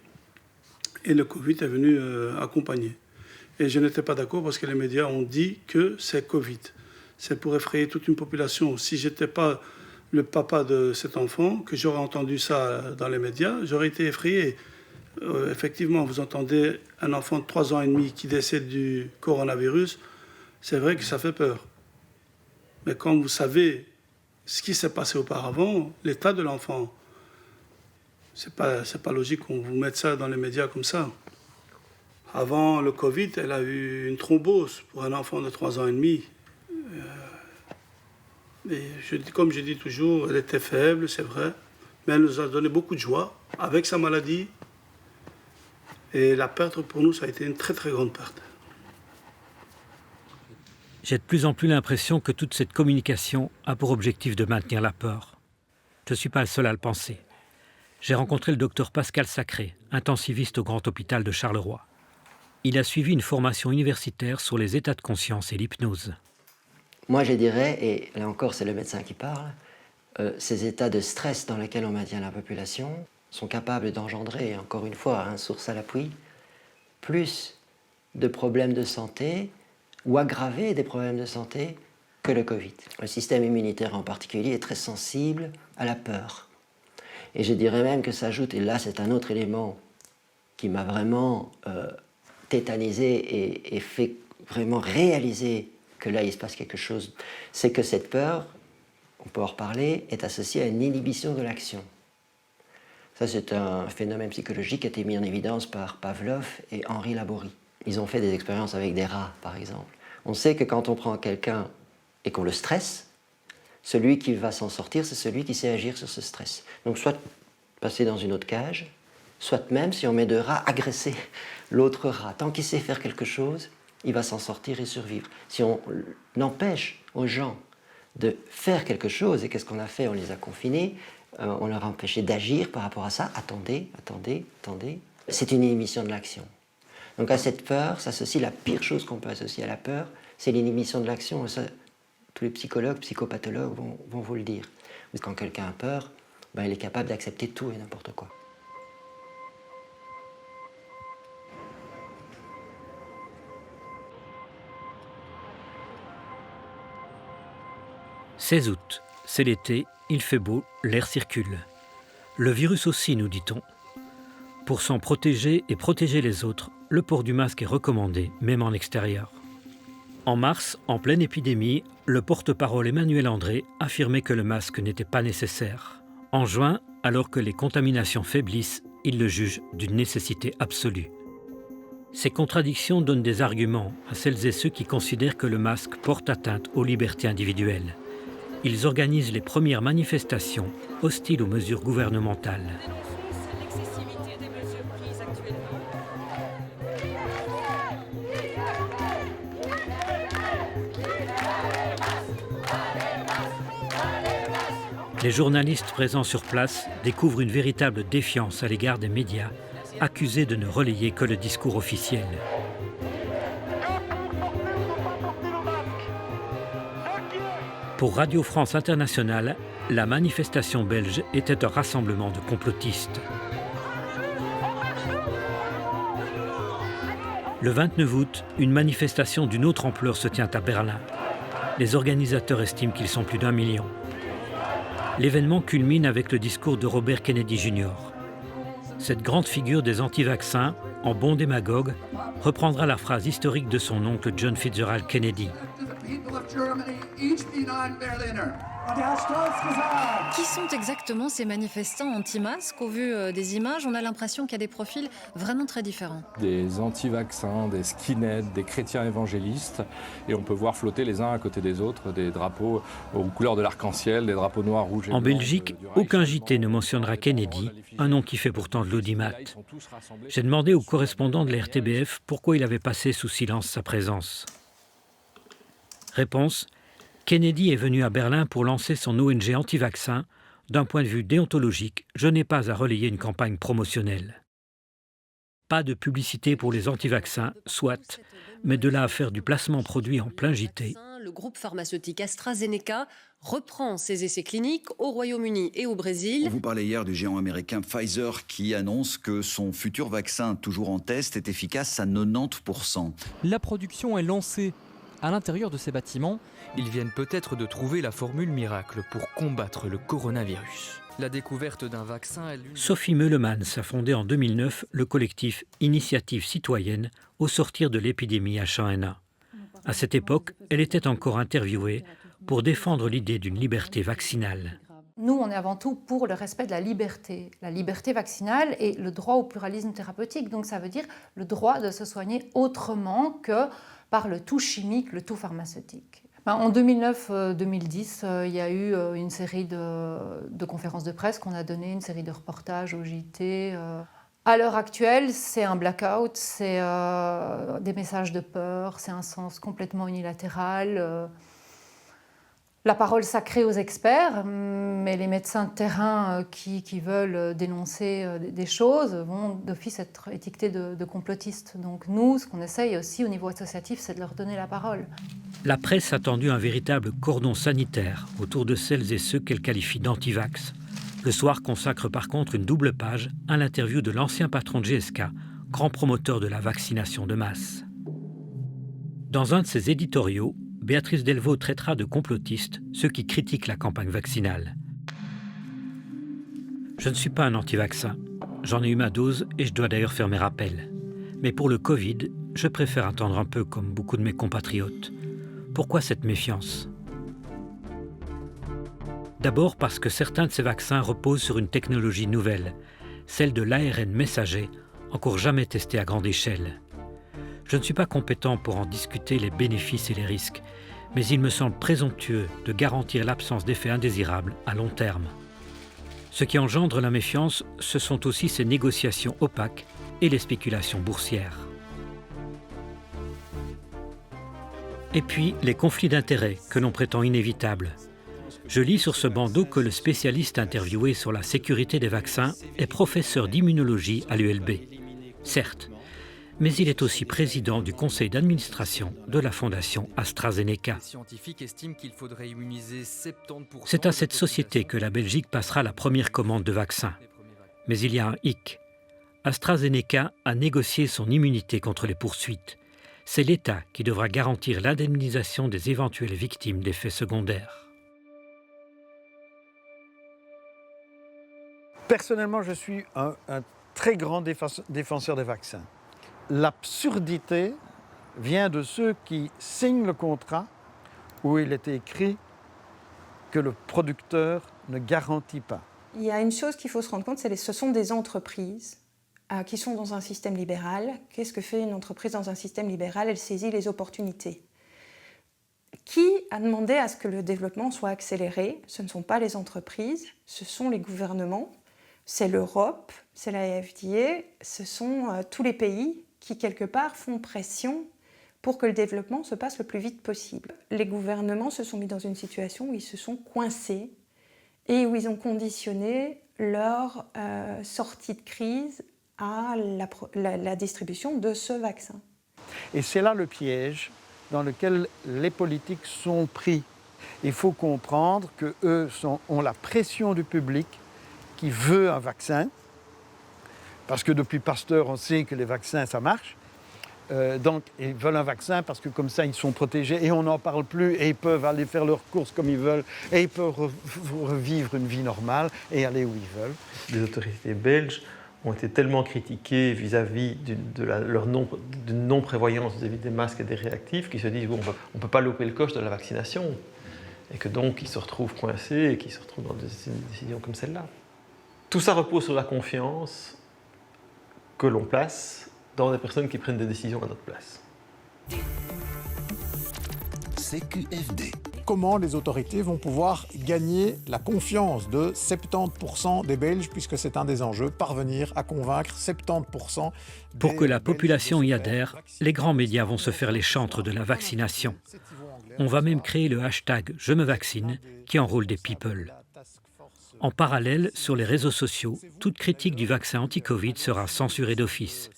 Et le Covid est venu accompagner. Et je n'étais pas d'accord parce que les médias ont dit que c'est Covid. C'est pour effrayer toute une population. Si je n'étais pas le papa de cet enfant, que j'aurais entendu ça dans les médias, j'aurais été effrayé. Effectivement, vous entendez un enfant de 3 ans et demi qui décède du coronavirus, c'est vrai que ça fait peur. Mais quand vous savez ce qui s'est passé auparavant, l'état de l'enfant, c'est pas logique qu'on vous mette ça dans les médias comme ça. Avant le Covid, elle a eu une thrombose pour un enfant de 3 ans et demi. Et comme je dis toujours, elle était faible, c'est vrai, mais elle nous a donné beaucoup de joie avec sa maladie. Et la perte pour nous, ça a été une très très grande perte. J'ai de plus en plus l'impression que toute cette communication a pour objectif de maintenir la peur. Je ne suis pas le seul à le penser. J'ai rencontré le docteur Pascal Sacré, intensiviste au Grand Hôpital de Charleroi. Il a suivi une formation universitaire sur les états de conscience et l'hypnose. Moi, je dirais, et là encore, c'est le médecin qui parle, ces états de stress dans lesquels on maintient la population sont capables d'engendrer, encore une fois, source à l'appui, plus de problèmes de santé ou aggraver des problèmes de santé que le Covid. Le système immunitaire en particulier est très sensible à la peur. Et je dirais même que ça ajoute, et là c'est un autre élément qui m'a vraiment tétanisé et fait vraiment réaliser que là il se passe quelque chose, c'est que cette peur, on peut en reparler, est associée à une inhibition de l'action. Ça c'est un phénomène psychologique qui a été mis en évidence par Pavlov et Henri Laborie. Ils ont fait des expériences avec des rats, par exemple. On sait que quand on prend quelqu'un et qu'on le stresse, celui qui va s'en sortir, c'est celui qui sait agir sur ce stress. Donc soit passer dans une autre cage, soit même, si on met 2 rats, agresser l'autre rat. Tant qu'il sait faire quelque chose, il va s'en sortir et survivre. Si on empêche aux gens de faire quelque chose, et qu'est-ce qu'on a fait? On les a confinés, on leur a empêché d'agir par rapport à ça. Attendez. C'est une inhibition de l'action. Donc à cette peur s'associe la pire chose qu'on peut associer à la peur, c'est l'inhibition de l'action. Ça, tous les psychologues, psychopathologues vont vous le dire. Quand quelqu'un a peur, il est capable d'accepter tout et n'importe quoi. « 16 août, c'est l'été, il fait beau, l'air circule. Le virus aussi, nous dit-on. Pour s'en protéger et protéger les autres, le port du masque est recommandé, même en extérieur. En mars, en pleine épidémie, le porte-parole Emmanuel André affirmait que le masque n'était pas nécessaire. En juin, alors que les contaminations faiblissent, il le juge d'une nécessité absolue. Ces contradictions donnent des arguments à celles et ceux qui considèrent que le masque porte atteinte aux libertés individuelles. Ils organisent les premières manifestations hostiles aux mesures gouvernementales. Les journalistes présents sur place découvrent une véritable défiance à l'égard des médias, accusés de ne relayer que le discours officiel. Pour Radio France Internationale, la manifestation belge était un rassemblement de complotistes. Le 29 août, une manifestation d'une autre ampleur se tient à Berlin. Les organisateurs estiment qu'ils sont plus d'1 million. L'événement culmine avec le discours de Robert Kennedy Jr. Cette grande figure des anti-vaccins, en bon démagogue, reprendra la phrase historique de son oncle John Fitzgerald Kennedy. Qui sont exactement ces manifestants anti-masques? Au vu des images, on a l'impression qu'il y a des profils vraiment très différents. Des anti-vaccins, des skinheads, des chrétiens évangélistes, et on peut voir flotter les uns à côté des autres des drapeaux aux couleurs de l'arc-en-ciel, des drapeaux noirs, rouges et blancs. En Belgique, aucun JT ne mentionnera Kennedy, un nom qui fait pourtant de l'audimat. J'ai demandé au correspondant de la RTBF pourquoi il avait passé sous silence sa présence. Réponse: Kennedy est venu à Berlin pour lancer son ONG anti-vaccin. D'un point de vue déontologique, je n'ai pas à relayer une campagne promotionnelle. Pas de publicité pour les anti-vaccins, soit, mais de là à faire du placement produit en plein JT. Le groupe pharmaceutique AstraZeneca reprend ses essais cliniques au Royaume-Uni et au Brésil. On vous parlait hier du géant américain Pfizer qui annonce que son futur vaccin, toujours en test, est efficace à 90%. La production est lancée. À l'intérieur de ces bâtiments, ils viennent peut-être de trouver la formule miracle pour combattre le coronavirus. La découverte d'un vaccin est l'une... Sophie Meulemans a fondé en 2009 le collectif Initiative citoyenne au sortir de l'épidémie H1N1. À cette époque, elle était encore interviewée pour défendre l'idée d'une liberté vaccinale. Nous, on est avant tout pour le respect de la liberté vaccinale et le droit au pluralisme thérapeutique. Donc ça veut dire le droit de se soigner autrement que par le tout chimique, le tout pharmaceutique. En 2009-2010, il y a eu une série de conférences de presse qu'on a données, une série de reportages au JT. À l'heure actuelle, c'est un blackout, c'est des messages de peur, c'est un sens complètement unilatéral. La parole sacrée aux experts, mais les médecins de terrain qui veulent dénoncer des choses vont d'office être étiquetés de complotistes. Donc nous, ce qu'on essaye aussi au niveau associatif, c'est de leur donner la parole. La presse a tendu un véritable cordon sanitaire autour de celles et ceux qu'elle qualifie d'antivax. Le Soir consacre par contre une double page à l'interview de l'ancien patron de GSK, grand promoteur de la vaccination de masse. Dans un de ses éditoriaux, Béatrice Delvaux traitera de complotistes ceux qui critiquent la campagne vaccinale. Je ne suis pas un anti-vaccin. J'en ai eu ma dose et je dois d'ailleurs faire mes rappels. Mais pour le Covid, je préfère attendre un peu comme beaucoup de mes compatriotes. Pourquoi cette méfiance ? D'abord parce que certains de ces vaccins reposent sur une technologie nouvelle, celle de l'ARN messager, encore jamais testée à grande échelle. Je ne suis pas compétent pour en discuter les bénéfices et les risques, mais il me semble présomptueux de garantir l'absence d'effets indésirables à long terme. Ce qui engendre la méfiance, ce sont aussi ces négociations opaques et les spéculations boursières. Et puis, les conflits d'intérêts que l'on prétend inévitables. Je lis sur ce bandeau que le spécialiste interviewé sur la sécurité des vaccins est professeur d'immunologie à l'ULB. Certes, mais il est aussi président du conseil d'administration de la fondation AstraZeneca. C'est à cette société que la Belgique passera la première commande de vaccins. Mais il y a un hic. AstraZeneca a négocié son immunité contre les poursuites. C'est l'État qui devra garantir l'indemnisation des éventuelles victimes d'effets secondaires. Personnellement, je suis un très grand défenseur des vaccins. L'absurdité vient de ceux qui signent le contrat où il est écrit que le producteur ne garantit pas. Il y a une chose qu'il faut se rendre compte, ce sont des entreprises qui sont dans un système libéral. Qu'est-ce que fait une entreprise dans un système libéral? Elle saisit les opportunités. Qui a demandé à ce que le développement soit accéléré? Ce ne sont pas les entreprises, ce sont les gouvernements, c'est l'Europe, c'est la FDA, ce sont tous les pays qui, quelque part, font pression pour que le développement se passe le plus vite possible. Les gouvernements se sont mis dans une situation où ils se sont coincés et où ils ont conditionné leur sortie de crise à la distribution de ce vaccin. Et c'est là le piège dans lequel les politiques sont pris. Il faut comprendre qu'eux ont la pression du public qui veut un vaccin, parce que depuis Pasteur, on sait que les vaccins, ça marche. Donc, ils veulent un vaccin parce que comme ça, ils sont protégés et on n'en parle plus et ils peuvent aller faire leurs courses comme ils veulent et ils peuvent revivre une vie normale et aller où ils veulent. Les autorités belges ont été tellement critiquées vis-à-vis de leur non-prévoyance vis-à-vis des masques et des réactifs qu'ils se disent bon, on ne peut pas louper le coche de la vaccination et que donc ils se retrouvent coincés et qu'ils se retrouvent dans des décisions comme celle-là. Tout ça repose sur la confiance que l'on place dans des personnes qui prennent des décisions à notre place. CQFD. Comment les autorités vont pouvoir gagner la confiance de 70% des Belges, puisque c'est un des enjeux, parvenir à convaincre 70% des Pour que la population Belges y adhère, les grands médias vont se faire les chantres de la vaccination. On va même créer le hashtag « Je me vaccine » qui enrôle des people. En parallèle, sur les réseaux sociaux, toute critique du vaccin anti-Covid sera censurée d'office.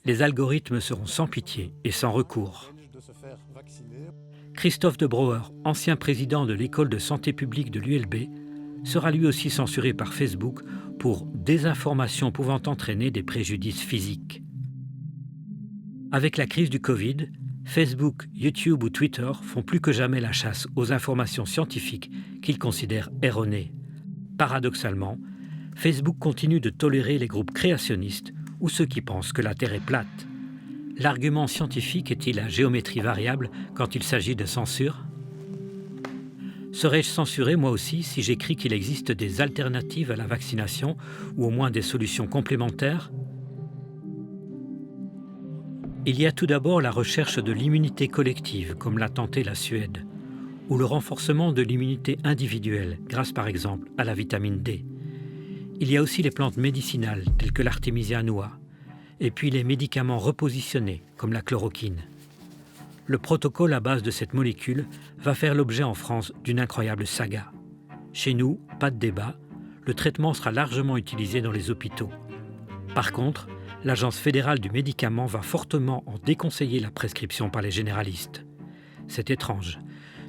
Les algorithmes seront sans pitié et sans recours. Christophe de Brouwer, ancien président de l'école de santé publique de l'ULB, sera lui aussi censuré par Facebook pour désinformation pouvant entraîner des préjudices physiques. Avec la crise du Covid, Facebook, YouTube ou Twitter font plus que jamais la chasse aux informations scientifiques qu'ils considèrent erronées. Paradoxalement, Facebook continue de tolérer les groupes créationnistes ou ceux qui pensent que la Terre est plate. L'argument scientifique est-il à géométrie variable quand il s'agit de censure ? Serais-je censuré moi aussi si j'écris qu'il existe des alternatives à la vaccination ou au moins des solutions complémentaires ? Il y a tout d'abord la recherche de l'immunité collective, comme l'a tenté la Suède, ou le renforcement de l'immunité individuelle, grâce par exemple à la vitamine D. Il y a aussi les plantes médicinales, telles que l'artémisia annua, et puis les médicaments repositionnés, comme la chloroquine. Le protocole à base de cette molécule va faire l'objet en France d'une incroyable saga. Chez nous, pas de débat, le traitement sera largement utilisé dans les hôpitaux. Par contre, l'Agence fédérale du médicament va fortement en déconseiller la prescription par les généralistes. C'est étrange.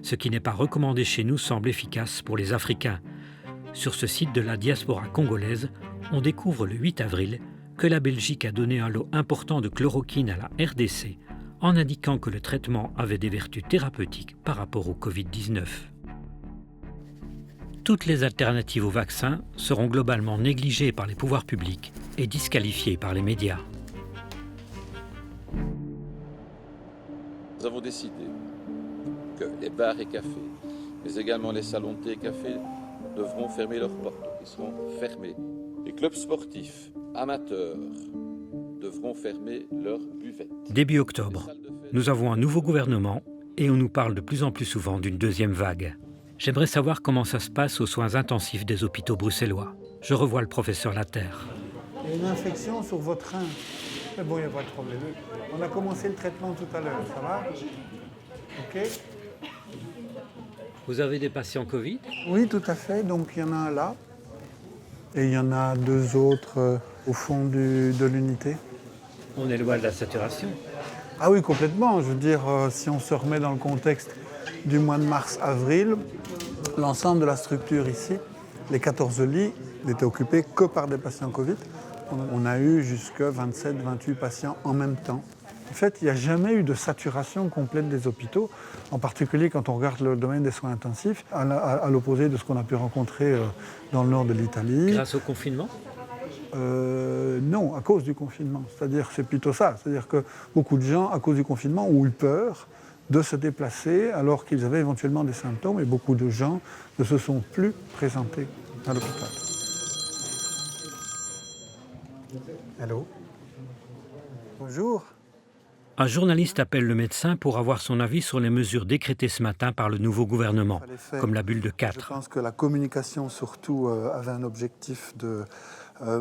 Ce qui n'est pas recommandé chez nous semble efficace pour les Africains. Sur ce site de la diaspora congolaise, on découvre le 8 avril que la Belgique a donné un lot important de chloroquine à la RDC en indiquant que le traitement avait des vertus thérapeutiques par rapport au Covid-19. Toutes les alternatives au vaccin seront globalement négligées par les pouvoirs publics et disqualifiées par les médias. Nous avons décidé que les bars et cafés, mais également les salons de thé et café, devront fermer leurs portes, ils seront fermés. Les clubs sportifs amateurs devront fermer leurs buvettes. Début octobre, nous avons un nouveau gouvernement et on nous parle de plus en plus souvent d'une deuxième vague. J'aimerais savoir comment ça se passe aux soins intensifs des hôpitaux bruxellois. Je revois le professeur Laterre. Il y a une infection sur votre rein. Mais bon, il n'y a pas de problème. On a commencé le traitement tout à l'heure, ça va? OK? Vous avez des patients Covid? Oui, tout à fait. Donc, il y en a un là. Et il y en a deux autres au fond de l'unité. On est loin de la saturation. Ah oui, complètement. Je veux dire, si on se remet dans le contexte du mois de mars-avril, l'ensemble de la structure ici, les 14 lits, n'étaient occupés que par des patients Covid. On a eu jusqu'à 27-28 patients en même temps. En fait, il n'y a jamais eu de saturation complète des hôpitaux, en particulier quand on regarde le domaine des soins intensifs, à l'opposé de ce qu'on a pu rencontrer dans le nord de l'Italie. Grâce au confinement ? Non, à cause du confinement. C'est-à-dire, c'est plutôt ça. C'est-à-dire que beaucoup de gens, à cause du confinement, ont eu peur de se déplacer alors qu'ils avaient éventuellement des symptômes et beaucoup de gens ne se sont plus présentés à l'hôpital. Allô ? Bonjour. Un journaliste appelle le médecin pour avoir son avis sur les mesures décrétées ce matin par le nouveau gouvernement, comme la bulle de 4. Je pense que la communication, surtout, avait un objectif de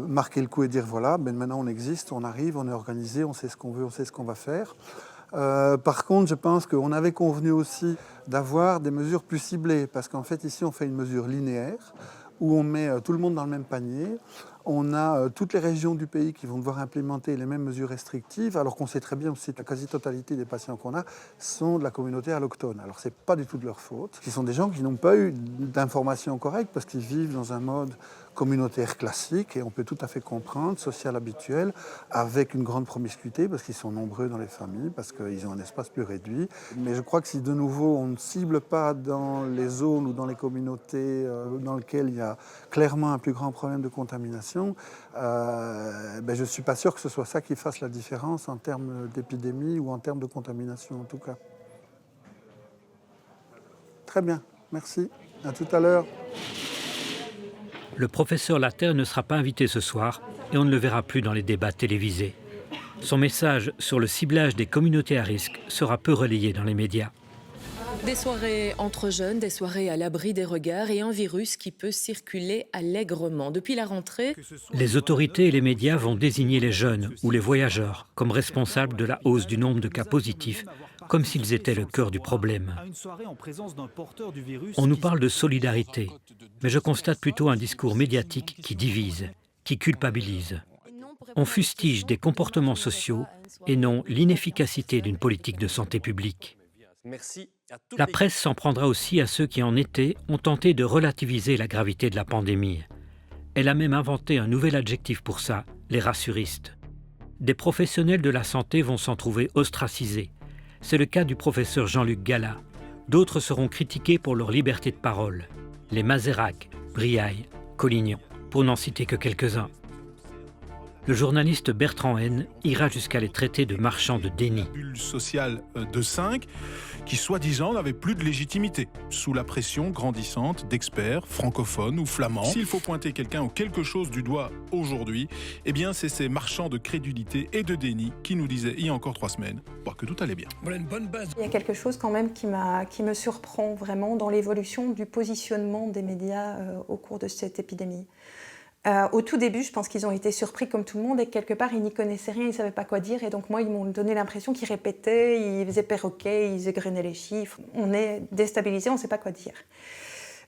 marquer le coup et dire voilà, ben maintenant on existe, on arrive, on est organisé, on sait ce qu'on veut, on sait ce qu'on va faire. Par contre, je pense qu'on avait convenu aussi d'avoir des mesures plus ciblées, parce qu'en fait, ici, on fait une mesure linéaire, où on met tout le monde dans le même panier. On a toutes les régions du pays qui vont devoir implémenter les mêmes mesures restrictives, alors qu'on sait très bien aussi que la quasi-totalité des patients qu'on a sont de la communauté allochtone. Alors ce n'est pas du tout de leur faute. Ce sont des gens qui n'ont pas eu d'informations correctes parce qu'ils vivent dans un mode communautaire classique, et on peut tout à fait comprendre, social habituel, avec une grande promiscuité, parce qu'ils sont nombreux dans les familles, parce qu'ils ont un espace plus réduit. Mais je crois que si de nouveau on ne cible pas dans les zones ou dans les communautés dans lesquelles il y a clairement un plus grand problème de contamination, je ne suis pas sûr que ce soit ça qui fasse la différence en termes d'épidémie ou en termes de contamination en tout cas. Très bien, merci. À tout à l'heure. Le professeur Laterre ne sera pas invité ce soir et on ne le verra plus dans les débats télévisés. Son message sur le ciblage des communautés à risque sera peu relayé dans les médias. Des soirées entre jeunes, des soirées à l'abri des regards et un virus qui peut circuler allègrement. Depuis la rentrée, les autorités et les médias vont désigner les jeunes ou les voyageurs comme responsables de la hausse du nombre de cas positifs, comme s'ils étaient le cœur du problème. On nous parle de solidarité, mais je constate plutôt un discours médiatique qui divise, qui culpabilise. On fustige des comportements sociaux et non l'inefficacité d'une politique de santé publique. La presse s'en prendra aussi à ceux qui, en été, ont tenté de relativiser la gravité de la pandémie. Elle a même inventé un nouvel adjectif pour ça, les rassuristes. Des professionnels de la santé vont s'en trouver ostracisés. C'est le cas du professeur Jean-Luc Gallat. D'autres seront critiqués pour leur liberté de parole. Les Mazerac, Briaille, Collignon, pour n'en citer que quelques-uns. Le journaliste Bertrand Haine ira jusqu'à les traiter de marchands de déni. Bulle sociale de 5, qui soi-disant n'avait plus de légitimité, sous la pression grandissante d'experts francophones ou flamands. S'il faut pointer quelqu'un ou quelque chose du doigt aujourd'hui, eh bien c'est ces marchands de crédulité et de déni qui nous disaient il y a encore 3 semaines que tout allait bien. Voilà une bonne base. Il y a quelque chose quand même qui me surprend vraiment dans l'évolution du positionnement des médias au cours de cette épidémie. Au tout début, je pense qu'ils ont été surpris comme tout le monde et quelque part, ils n'y connaissaient rien, ils ne savaient pas quoi dire. Et donc moi, ils m'ont donné l'impression qu'ils répétaient, ils faisaient perroquet, ils égrenaient les chiffres. On est déstabilisés, on ne sait pas quoi dire.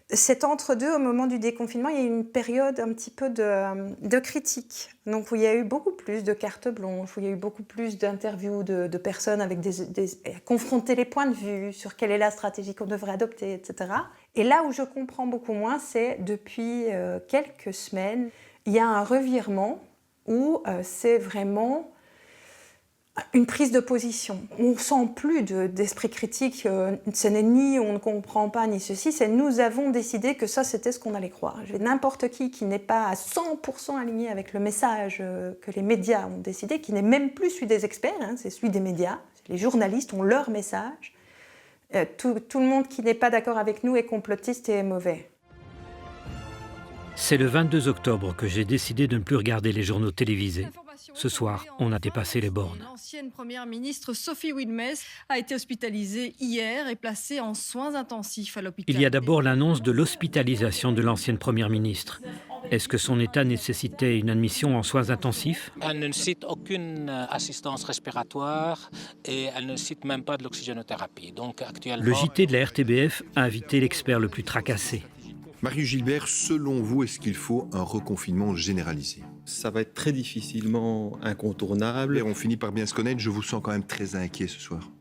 C'est entre-deux, au moment du déconfinement, il y a eu une période un petit peu de critique. Donc où il y a eu beaucoup plus de cartes blanches, où il y a eu beaucoup plus d'interviews de personnes avec confronter les points de vue sur quelle est la stratégie qu'on devrait adopter, etc. Et là où je comprends beaucoup moins, c'est depuis quelques semaines, il y a un revirement où c'est vraiment une prise de position. On ne sent plus d'esprit critique, ce n'est ni on ne comprend pas ni ceci, c'est nous avons décidé que ça c'était ce qu'on allait croire. N'importe qui n'est pas à 100% aligné avec le message que les médias ont décidé, qui n'est même plus celui des experts, c'est celui des médias, les journalistes ont leur message. Tout le monde qui n'est pas d'accord avec nous est complotiste et est mauvais. C'est le 22 octobre que j'ai décidé de ne plus regarder les journaux télévisés. Ce soir, on a dépassé les bornes. L'ancienne première ministre Sophie Wilmès a été hospitalisée hier et placée en soins intensifs à l'hôpital. Il y a d'abord l'annonce de l'hospitalisation de l'ancienne première ministre. Est-ce que son état nécessitait une admission en soins intensifs? Elle ne cite aucune assistance respiratoire et elle ne cite même pas de l'oxygénothérapie. Donc actuellement... Le JT de la RTBF a invité l'expert le plus tracassé. Marius Gilbert, selon vous, est-ce qu'il faut un reconfinement généralisé? Ça va être très difficilement incontournable. Et on finit par bien se connaître, je vous sens quand même très inquiet ce soir.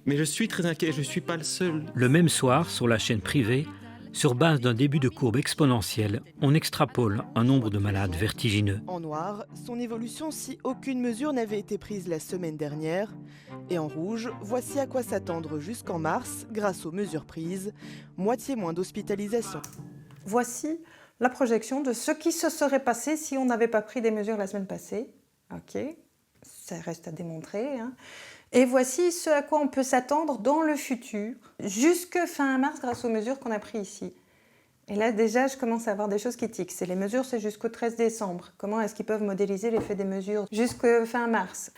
Mais je suis très inquiet, je ne suis pas le seul. Le même soir, sur la chaîne privée, sur base d'un début de courbe exponentielle, on extrapole un nombre de malades vertigineux. En noir, son évolution si aucune mesure n'avait été prise la semaine dernière. Et en rouge, voici à quoi s'attendre jusqu'en mars grâce aux mesures prises. Moitié moins d'hospitalisation. Voici la projection de ce qui se serait passé si on n'avait pas pris des mesures la semaine passée. Ok, ça reste à démontrer. Et voici ce à quoi on peut s'attendre dans le futur, jusque fin mars grâce aux mesures qu'on a prises ici. Et là déjà, je commence à avoir des choses qui tiquent. Les mesures, c'est jusqu'au 13 décembre. Comment est-ce qu'ils peuvent modéliser l'effet des mesures jusque fin mars?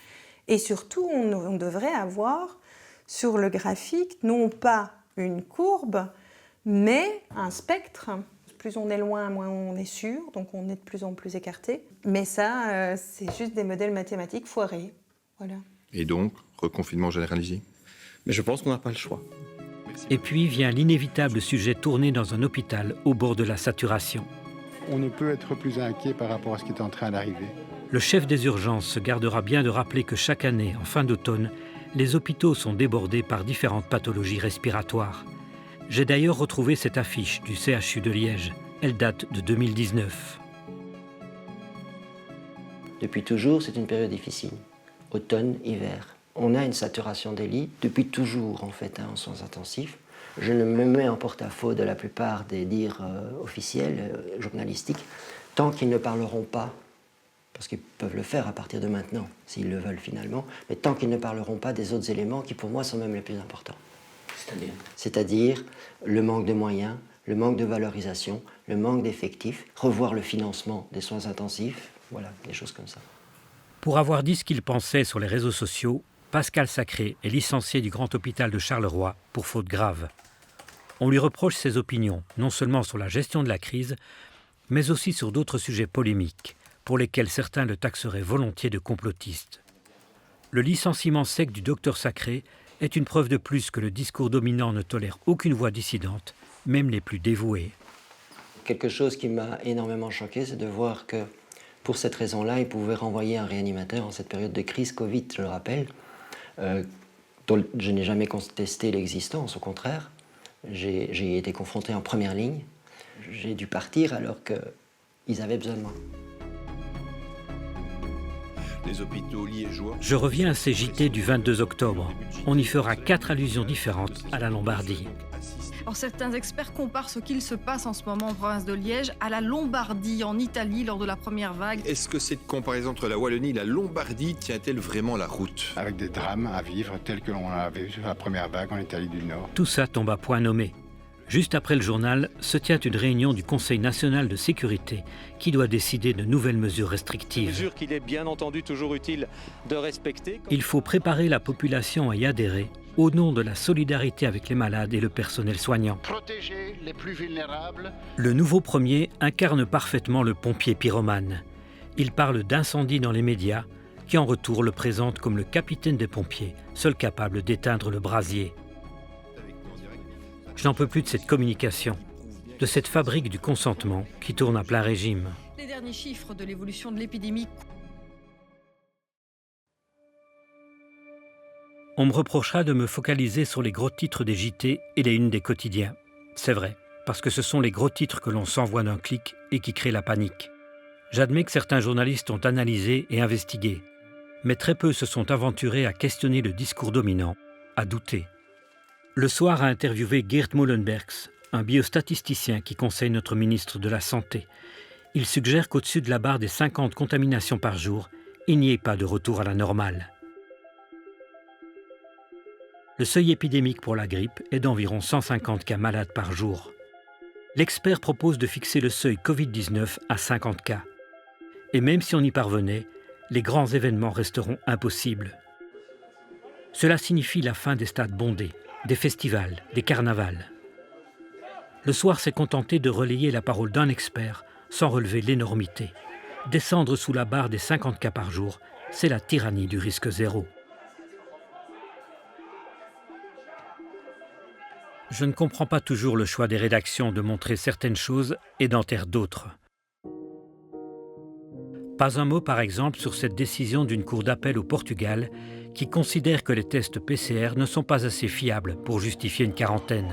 Et surtout, on devrait avoir sur le graphique, non pas une courbe, mais un spectre. Plus on est loin, moins on est sûr, donc on est de plus en plus écarté. Mais ça, c'est juste des modèles mathématiques foirés. Voilà. Et donc, reconfinement généralisé? Mais je pense qu'on n'a pas le choix. Et puis vient l'inévitable sujet tourné dans un hôpital au bord de la saturation. on ne peut être plus inquiet par rapport à ce qui est en train d'arriver. Le chef des urgences se gardera bien de rappeler que chaque année, en fin d'automne, les hôpitaux sont débordés par différentes pathologies respiratoires. J'ai d'ailleurs retrouvé cette affiche du CHU de Liège. Elle date de 2019. Depuis toujours, c'est une période difficile. Automne, hiver. On a une saturation des lits depuis toujours, en fait, en soins intensifs. Je ne me mets en porte-à-faux de la plupart des dires officiels, journalistiques, tant qu'ils ne parleront pas, parce qu'ils peuvent le faire à partir de maintenant, s'ils le veulent finalement, mais tant qu'ils ne parleront pas des autres éléments qui, pour moi, sont même les plus importants. C'est-à-dire le manque de moyens, le manque de valorisation, le manque d'effectifs, revoir le financement des soins intensifs, voilà, des choses comme ça. Pour avoir dit ce qu'il pensait sur les réseaux sociaux, Pascal Sacré est licencié du Grand Hôpital de Charleroi pour faute grave. On lui reproche ses opinions, non seulement sur la gestion de la crise, mais aussi sur d'autres sujets polémiques, pour lesquels certains le taxeraient volontiers de complotiste. Le licenciement sec du docteur Sacré est une preuve de plus que le discours dominant ne tolère aucune voix dissidente, même les plus dévouées. Quelque chose qui m'a énormément choqué, c'est de voir que, pour cette raison-là, il pouvait renvoyer un réanimateur en cette période de crise Covid, je le rappelle, dont je n'ai jamais contesté l'existence, au contraire. J'ai été confronté en première ligne. J'ai dû partir alors qu'ils avaient besoin de moi. Les hôpitaux liégeois... Je reviens à ces JT du 22 octobre. On y fera 4 allusions différentes à la Lombardie. Alors, certains experts comparent ce qu'il se passe en ce moment en province de Liège à la Lombardie, en Italie, lors de la première vague. Est-ce que cette comparaison entre la Wallonie et la Lombardie tient-elle vraiment la route? Avec des drames à vivre tels que l'on avait vu sur la première vague en Italie du Nord. Tout ça tombe à point nommé. Juste après le journal, se tient une réunion du Conseil national de sécurité qui doit décider de nouvelles mesures restrictives. Mesures qu'il est bien entendu toujours utile de respecter. Il faut préparer la population à y adhérer au nom de la solidarité avec les malades et le personnel soignant. Protéger les plus vulnérables. Le nouveau premier incarne parfaitement le pompier pyromane. Il parle d'incendie dans les médias, qui en retour le présente comme le capitaine des pompiers, seul capable d'éteindre le brasier. Je n'en peux plus de cette communication, de cette fabrique du consentement qui tourne à plein régime. Les derniers chiffres de l'évolution de l'épidémie. On me reprochera de me focaliser sur les gros titres des JT et les unes des quotidiens. C'est vrai, parce que ce sont les gros titres que l'on s'envoie d'un clic et qui créent la panique. J'admets que certains journalistes ont analysé et investigué, mais très peu se sont aventurés à questionner le discours dominant, à douter. Le Soir a interviewé Geert Molenbergs, un biostatisticien qui conseille notre ministre de la Santé. Il suggère qu'au-dessus de la barre des 50 contaminations par jour, il n'y ait pas de retour à la normale. Le seuil épidémique pour la grippe est d'environ 150 cas malades par jour. L'expert propose de fixer le seuil Covid-19 à 50 cas. Et même si on y parvenait, les grands événements resteront impossibles. Cela signifie la fin des stades bondés, des festivals, des carnavals. Le Soir s'est contenté de relayer la parole d'un expert sans relever l'énormité. Descendre sous la barre des 50 cas par jour, c'est la tyrannie du risque zéro. Je ne comprends pas toujours le choix des rédactions de montrer certaines choses et d'en taire d'autres. Pas un mot, par exemple, sur cette décision d'une cour d'appel au Portugal qui considère que les tests PCR ne sont pas assez fiables pour justifier une quarantaine.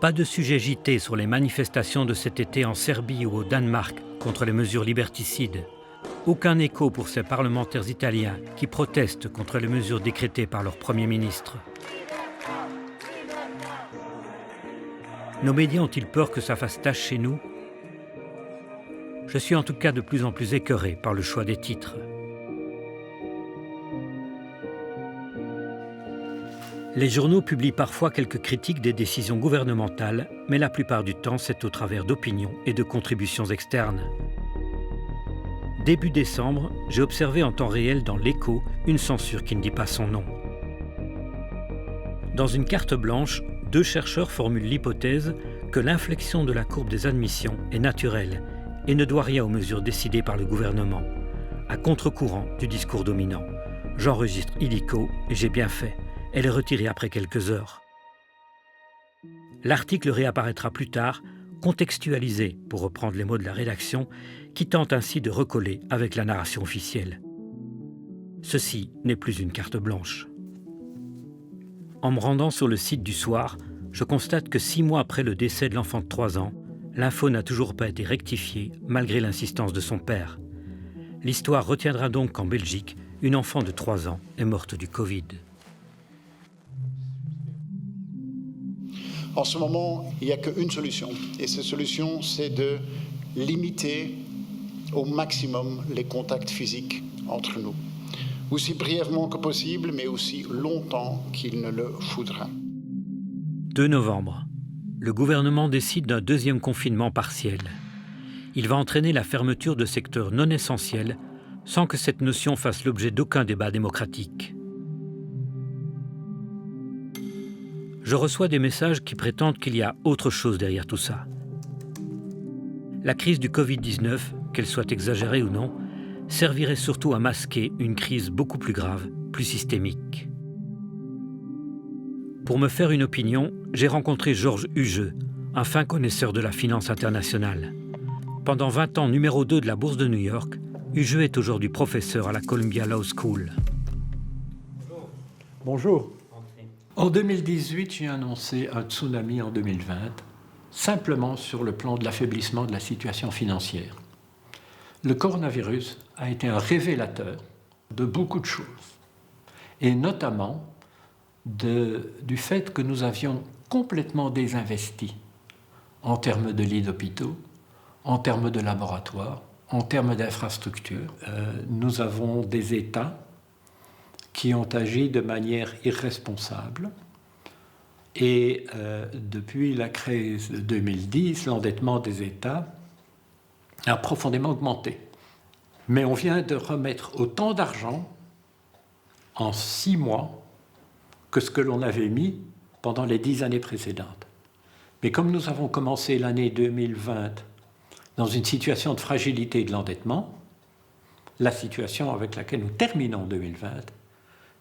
Pas de sujet JT sur les manifestations de cet été en Serbie ou au Danemark contre les mesures liberticides. Aucun écho pour ces parlementaires italiens qui protestent contre les mesures décrétées par leur Premier ministre. Nos médias ont-ils peur que ça fasse tache chez nous? Je suis en tout cas de plus en plus écœuré par le choix des titres. Les journaux publient parfois quelques critiques des décisions gouvernementales, mais la plupart du temps, c'est au travers d'opinions et de contributions externes. Début décembre, j'ai observé en temps réel dans l'Écho une censure qui ne dit pas son nom. Dans une carte blanche, 2 chercheurs formulent l'hypothèse que l'inflexion de la courbe des admissions est naturelle et ne doit rien aux mesures décidées par le gouvernement, à contre-courant du discours dominant. J'enregistre illico et j'ai bien fait. Elle est retirée après quelques heures. L'article réapparaîtra plus tard contextualisé, pour reprendre les mots de la rédaction, qui tente ainsi de recoller avec la narration officielle. Ceci n'est plus une carte blanche. En me rendant sur le site du Soir, je constate que 6 mois après le décès de l'enfant de 3 ans, l'info n'a toujours pas été rectifiée malgré l'insistance de son père. L'histoire retiendra donc qu'en Belgique, une enfant de 3 ans est morte du Covid. En ce moment, il n'y a qu'une solution. Et cette solution, c'est de limiter au maximum les contacts physiques entre nous. Aussi brièvement que possible, mais aussi longtemps qu'il ne le faudra. 2 novembre. Le gouvernement décide d'un 2e confinement partiel. Il va entraîner la fermeture de secteurs non essentiels sans que cette notion fasse l'objet d'aucun débat démocratique. Je reçois des messages qui prétendent qu'il y a autre chose derrière tout ça. La crise du Covid-19, qu'elle soit exagérée ou non, servirait surtout à masquer une crise beaucoup plus grave, plus systémique. Pour me faire une opinion, j'ai rencontré Georges Hugeux, un fin connaisseur de la finance internationale. Pendant 20 ans numéro 2 de la Bourse de New York, Hugeux est aujourd'hui professeur à la Columbia Law School. Bonjour. En 2018, j'ai annoncé un tsunami en 2020, simplement sur le plan de l'affaiblissement de la situation financière. Le coronavirus a été un révélateur de beaucoup de choses, et notamment du fait que nous avions complètement désinvesti en termes de lits d'hôpitaux, en termes de laboratoires, en termes d'infrastructures. Nous avons des États qui ont agi de manière irresponsable. Et depuis la crise de 2010, l'endettement des États a profondément augmenté. Mais on vient de remettre autant d'argent en 6 mois que ce que l'on avait mis pendant les 10 années précédentes. Mais comme nous avons commencé l'année 2020 dans une situation de fragilité de l'endettement, la situation avec laquelle nous terminons 2020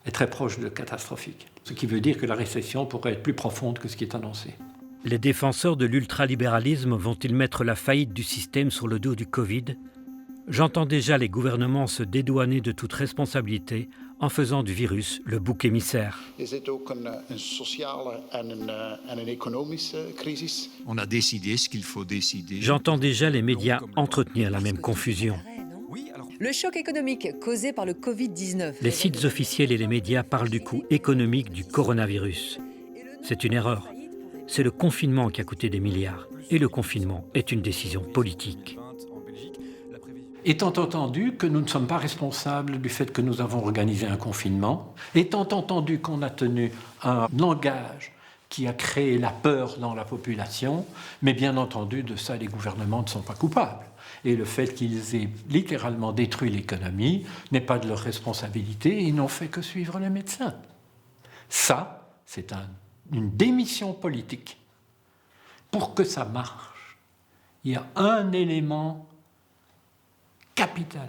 est très proche de catastrophique. Ce qui veut dire que la récession pourrait être plus profonde que ce qui est annoncé. Les défenseurs de l'ultralibéralisme vont-ils mettre la faillite du système sur le dos du Covid ? J'entends déjà les gouvernements se dédouaner de toute responsabilité en faisant du virus le bouc émissaire. Is het ook een sociale en een economische crisis? On a décidé ce qu'il faut décider. J'entends déjà les médias entretenir la même confusion. Le choc économique causé par le Covid-19. Les sites officiels et les médias parlent du coût économique du coronavirus. C'est une erreur. C'est le confinement qui a coûté des milliards. Et le confinement est une décision politique. Étant entendu que nous ne sommes pas responsables du fait que nous avons organisé un confinement, étant entendu qu'on a tenu un langage qui a créé la peur dans la population, mais bien entendu, de ça, les gouvernements ne sont pas coupables. Et le fait qu'ils aient littéralement détruit l'économie n'est pas de leur responsabilité, ils n'ont fait que suivre les médecins. Ça, c'est une démission politique. Pour que ça marche, il y a un élément capital,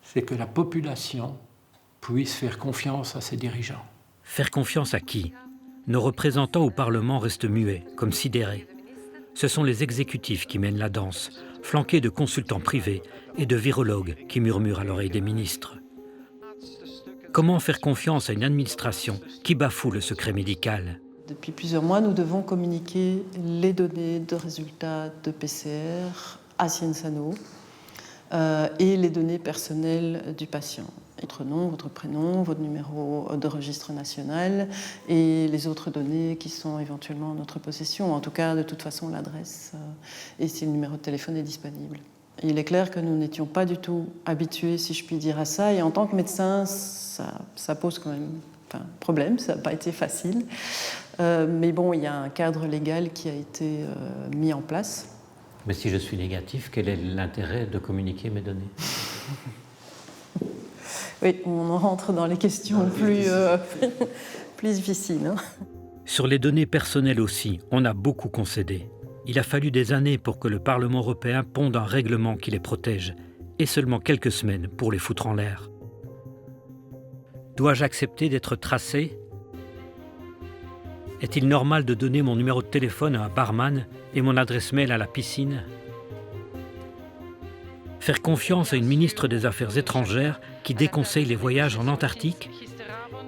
c'est que la population puisse faire confiance à ses dirigeants. Faire confiance à qui ? Nos représentants au Parlement restent muets, comme sidérés. Ce sont les exécutifs qui mènent la danse, flanqués de consultants privés et de virologues qui murmurent à l'oreille des ministres. Comment faire confiance à une administration qui bafoue le secret médical ? Depuis plusieurs mois, nous devons communiquer les données de résultats de PCR à Cienzano et les données personnelles du patient. Votre nom, votre prénom, votre numéro de registre national et les autres données qui sont éventuellement en notre possession. En tout cas, de toute façon, l'adresse et si le numéro de téléphone est disponible. Et il est clair que nous n'étions pas du tout habitués, si je puis dire, à ça. Et en tant que médecin, ça pose quand même problème. Ça n'a pas été facile. Mais bon, il y a un cadre légal qui a été mis en place. Mais si je suis négatif, quel est l'intérêt de communiquer mes données ? Oui, on rentre dans les questions plus difficiles. Hein. Sur les données personnelles aussi, on a beaucoup concédé. Il a fallu des années pour que le Parlement européen ponde un règlement qui les protège, et seulement quelques semaines pour les foutre en l'air. Dois-je accepter d'être tracé ? Est-il normal de donner mon numéro de téléphone à un barman et mon adresse mail à la piscine? Faire confiance à une ministre des Affaires étrangères qui déconseille les voyages en Antarctique,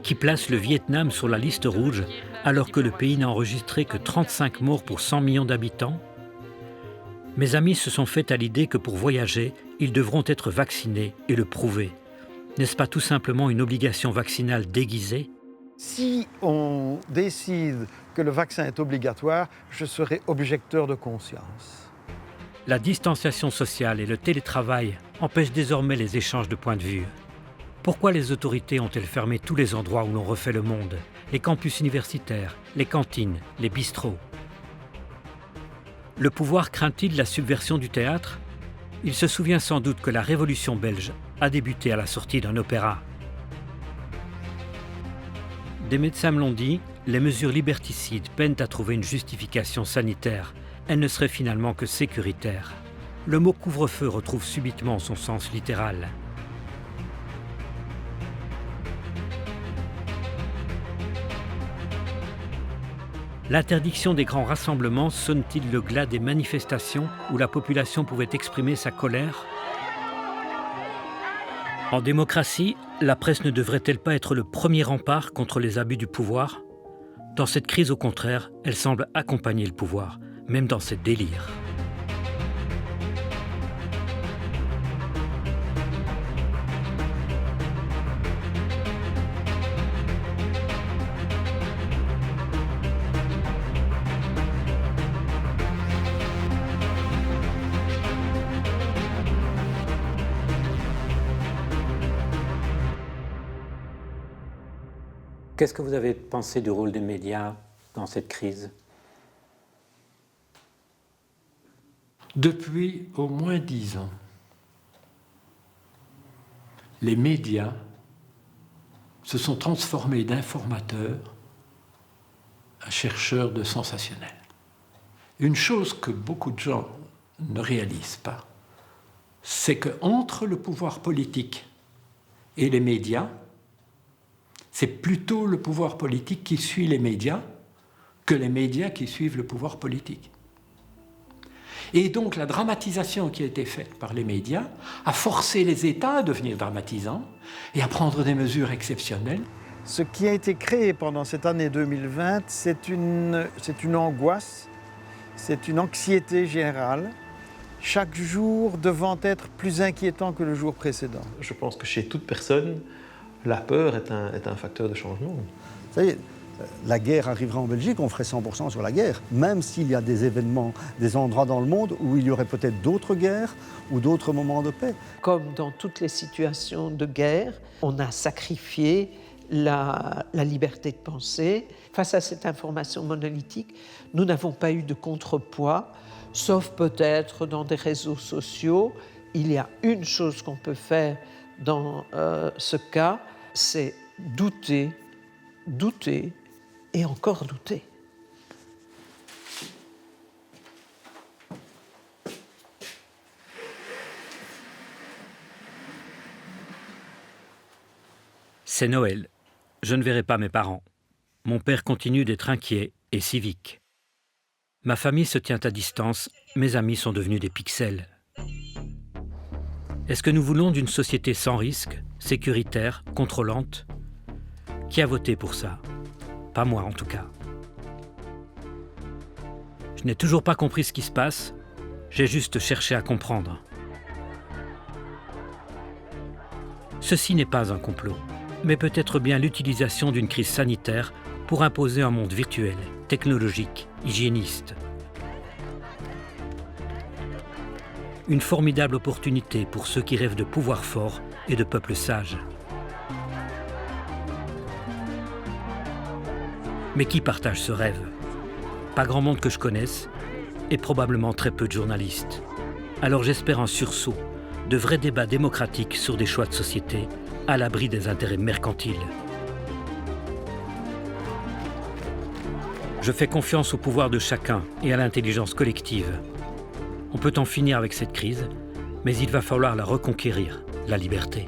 qui place le Vietnam sur la liste rouge alors que le pays n'a enregistré que 35 morts pour 100 millions d'habitants? Mes amis se sont fait à l'idée que pour voyager, ils devront être vaccinés et le prouver. N'est-ce pas tout simplement une obligation vaccinale déguisée? Si on décide que le vaccin est obligatoire, je serai objecteur de conscience. La distanciation sociale et le télétravail empêchent désormais les échanges de points de vue. Pourquoi les autorités ont-elles fermé tous les endroits où l'on refait le monde? Les campus universitaires, les cantines, les bistrots. Le pouvoir craint-il la subversion du théâtre? Il se souvient sans doute que la Révolution belge a débuté à la sortie d'un opéra. Des médecins me l'ont dit, les mesures liberticides peinent à trouver une justification sanitaire. Elles ne seraient finalement que sécuritaires. Le mot couvre-feu retrouve subitement son sens littéral. L'interdiction des grands rassemblements sonne-t-il le glas des manifestations où la population pouvait exprimer sa colère? En démocratie, la presse ne devrait-elle pas être le premier rempart contre les abus du pouvoir? Dans cette crise, au contraire, elle semble accompagner le pouvoir, même dans ses délires. Qu'est-ce que vous avez pensé du rôle des médias dans cette crise? Depuis au moins 10 ans, les médias se sont transformés d'informateurs à chercheurs de sensationnel. Une chose que beaucoup de gens ne réalisent pas, c'est qu'entre le pouvoir politique et les médias, c'est plutôt le pouvoir politique qui suit les médias que les médias qui suivent le pouvoir politique. Et donc la dramatisation qui a été faite par les médias a forcé les États à devenir dramatisants et à prendre des mesures exceptionnelles. Ce qui a été créé pendant cette année 2020, c'est une angoisse, c'est une anxiété générale, chaque jour devant être plus inquiétant que le jour précédent. Je pense que chez toute personne, la peur est un facteur de changement. Vous savez, la guerre arrivera en Belgique, on ferait 100% sur la guerre, même s'il y a des événements, des endroits dans le monde où il y aurait peut-être d'autres guerres ou d'autres moments de paix. Comme dans toutes les situations de guerre, on a sacrifié la liberté de penser. Face à cette information monolithique, nous n'avons pas eu de contrepoids, sauf peut-être dans des réseaux sociaux. Il y a une chose qu'on peut faire dans ce cas, c'est douter, douter et encore douter. C'est Noël. Je ne verrai pas mes parents. Mon père continue d'être inquiet et civique. Ma famille se tient à distance, mes amis sont devenus des pixels. Est-ce que nous voulons d'une société sans risque, sécuritaire, contrôlante? Qui a voté pour ça? Pas moi en tout cas. Je n'ai toujours pas compris ce qui se passe, j'ai juste cherché à comprendre. Ceci n'est pas un complot, mais peut-être bien l'utilisation d'une crise sanitaire pour imposer un monde virtuel, technologique, hygiéniste. Une formidable opportunité pour ceux qui rêvent de pouvoir fort et de peuples sages. Mais qui partage ce rêve? Pas grand monde que je connaisse, et probablement très peu de journalistes. Alors j'espère un sursaut, de vrais débats démocratiques sur des choix de société, à l'abri des intérêts mercantiles. Je fais confiance au pouvoir de chacun et à l'intelligence collective. On peut en finir avec cette crise, mais il va falloir la reconquérir, la liberté.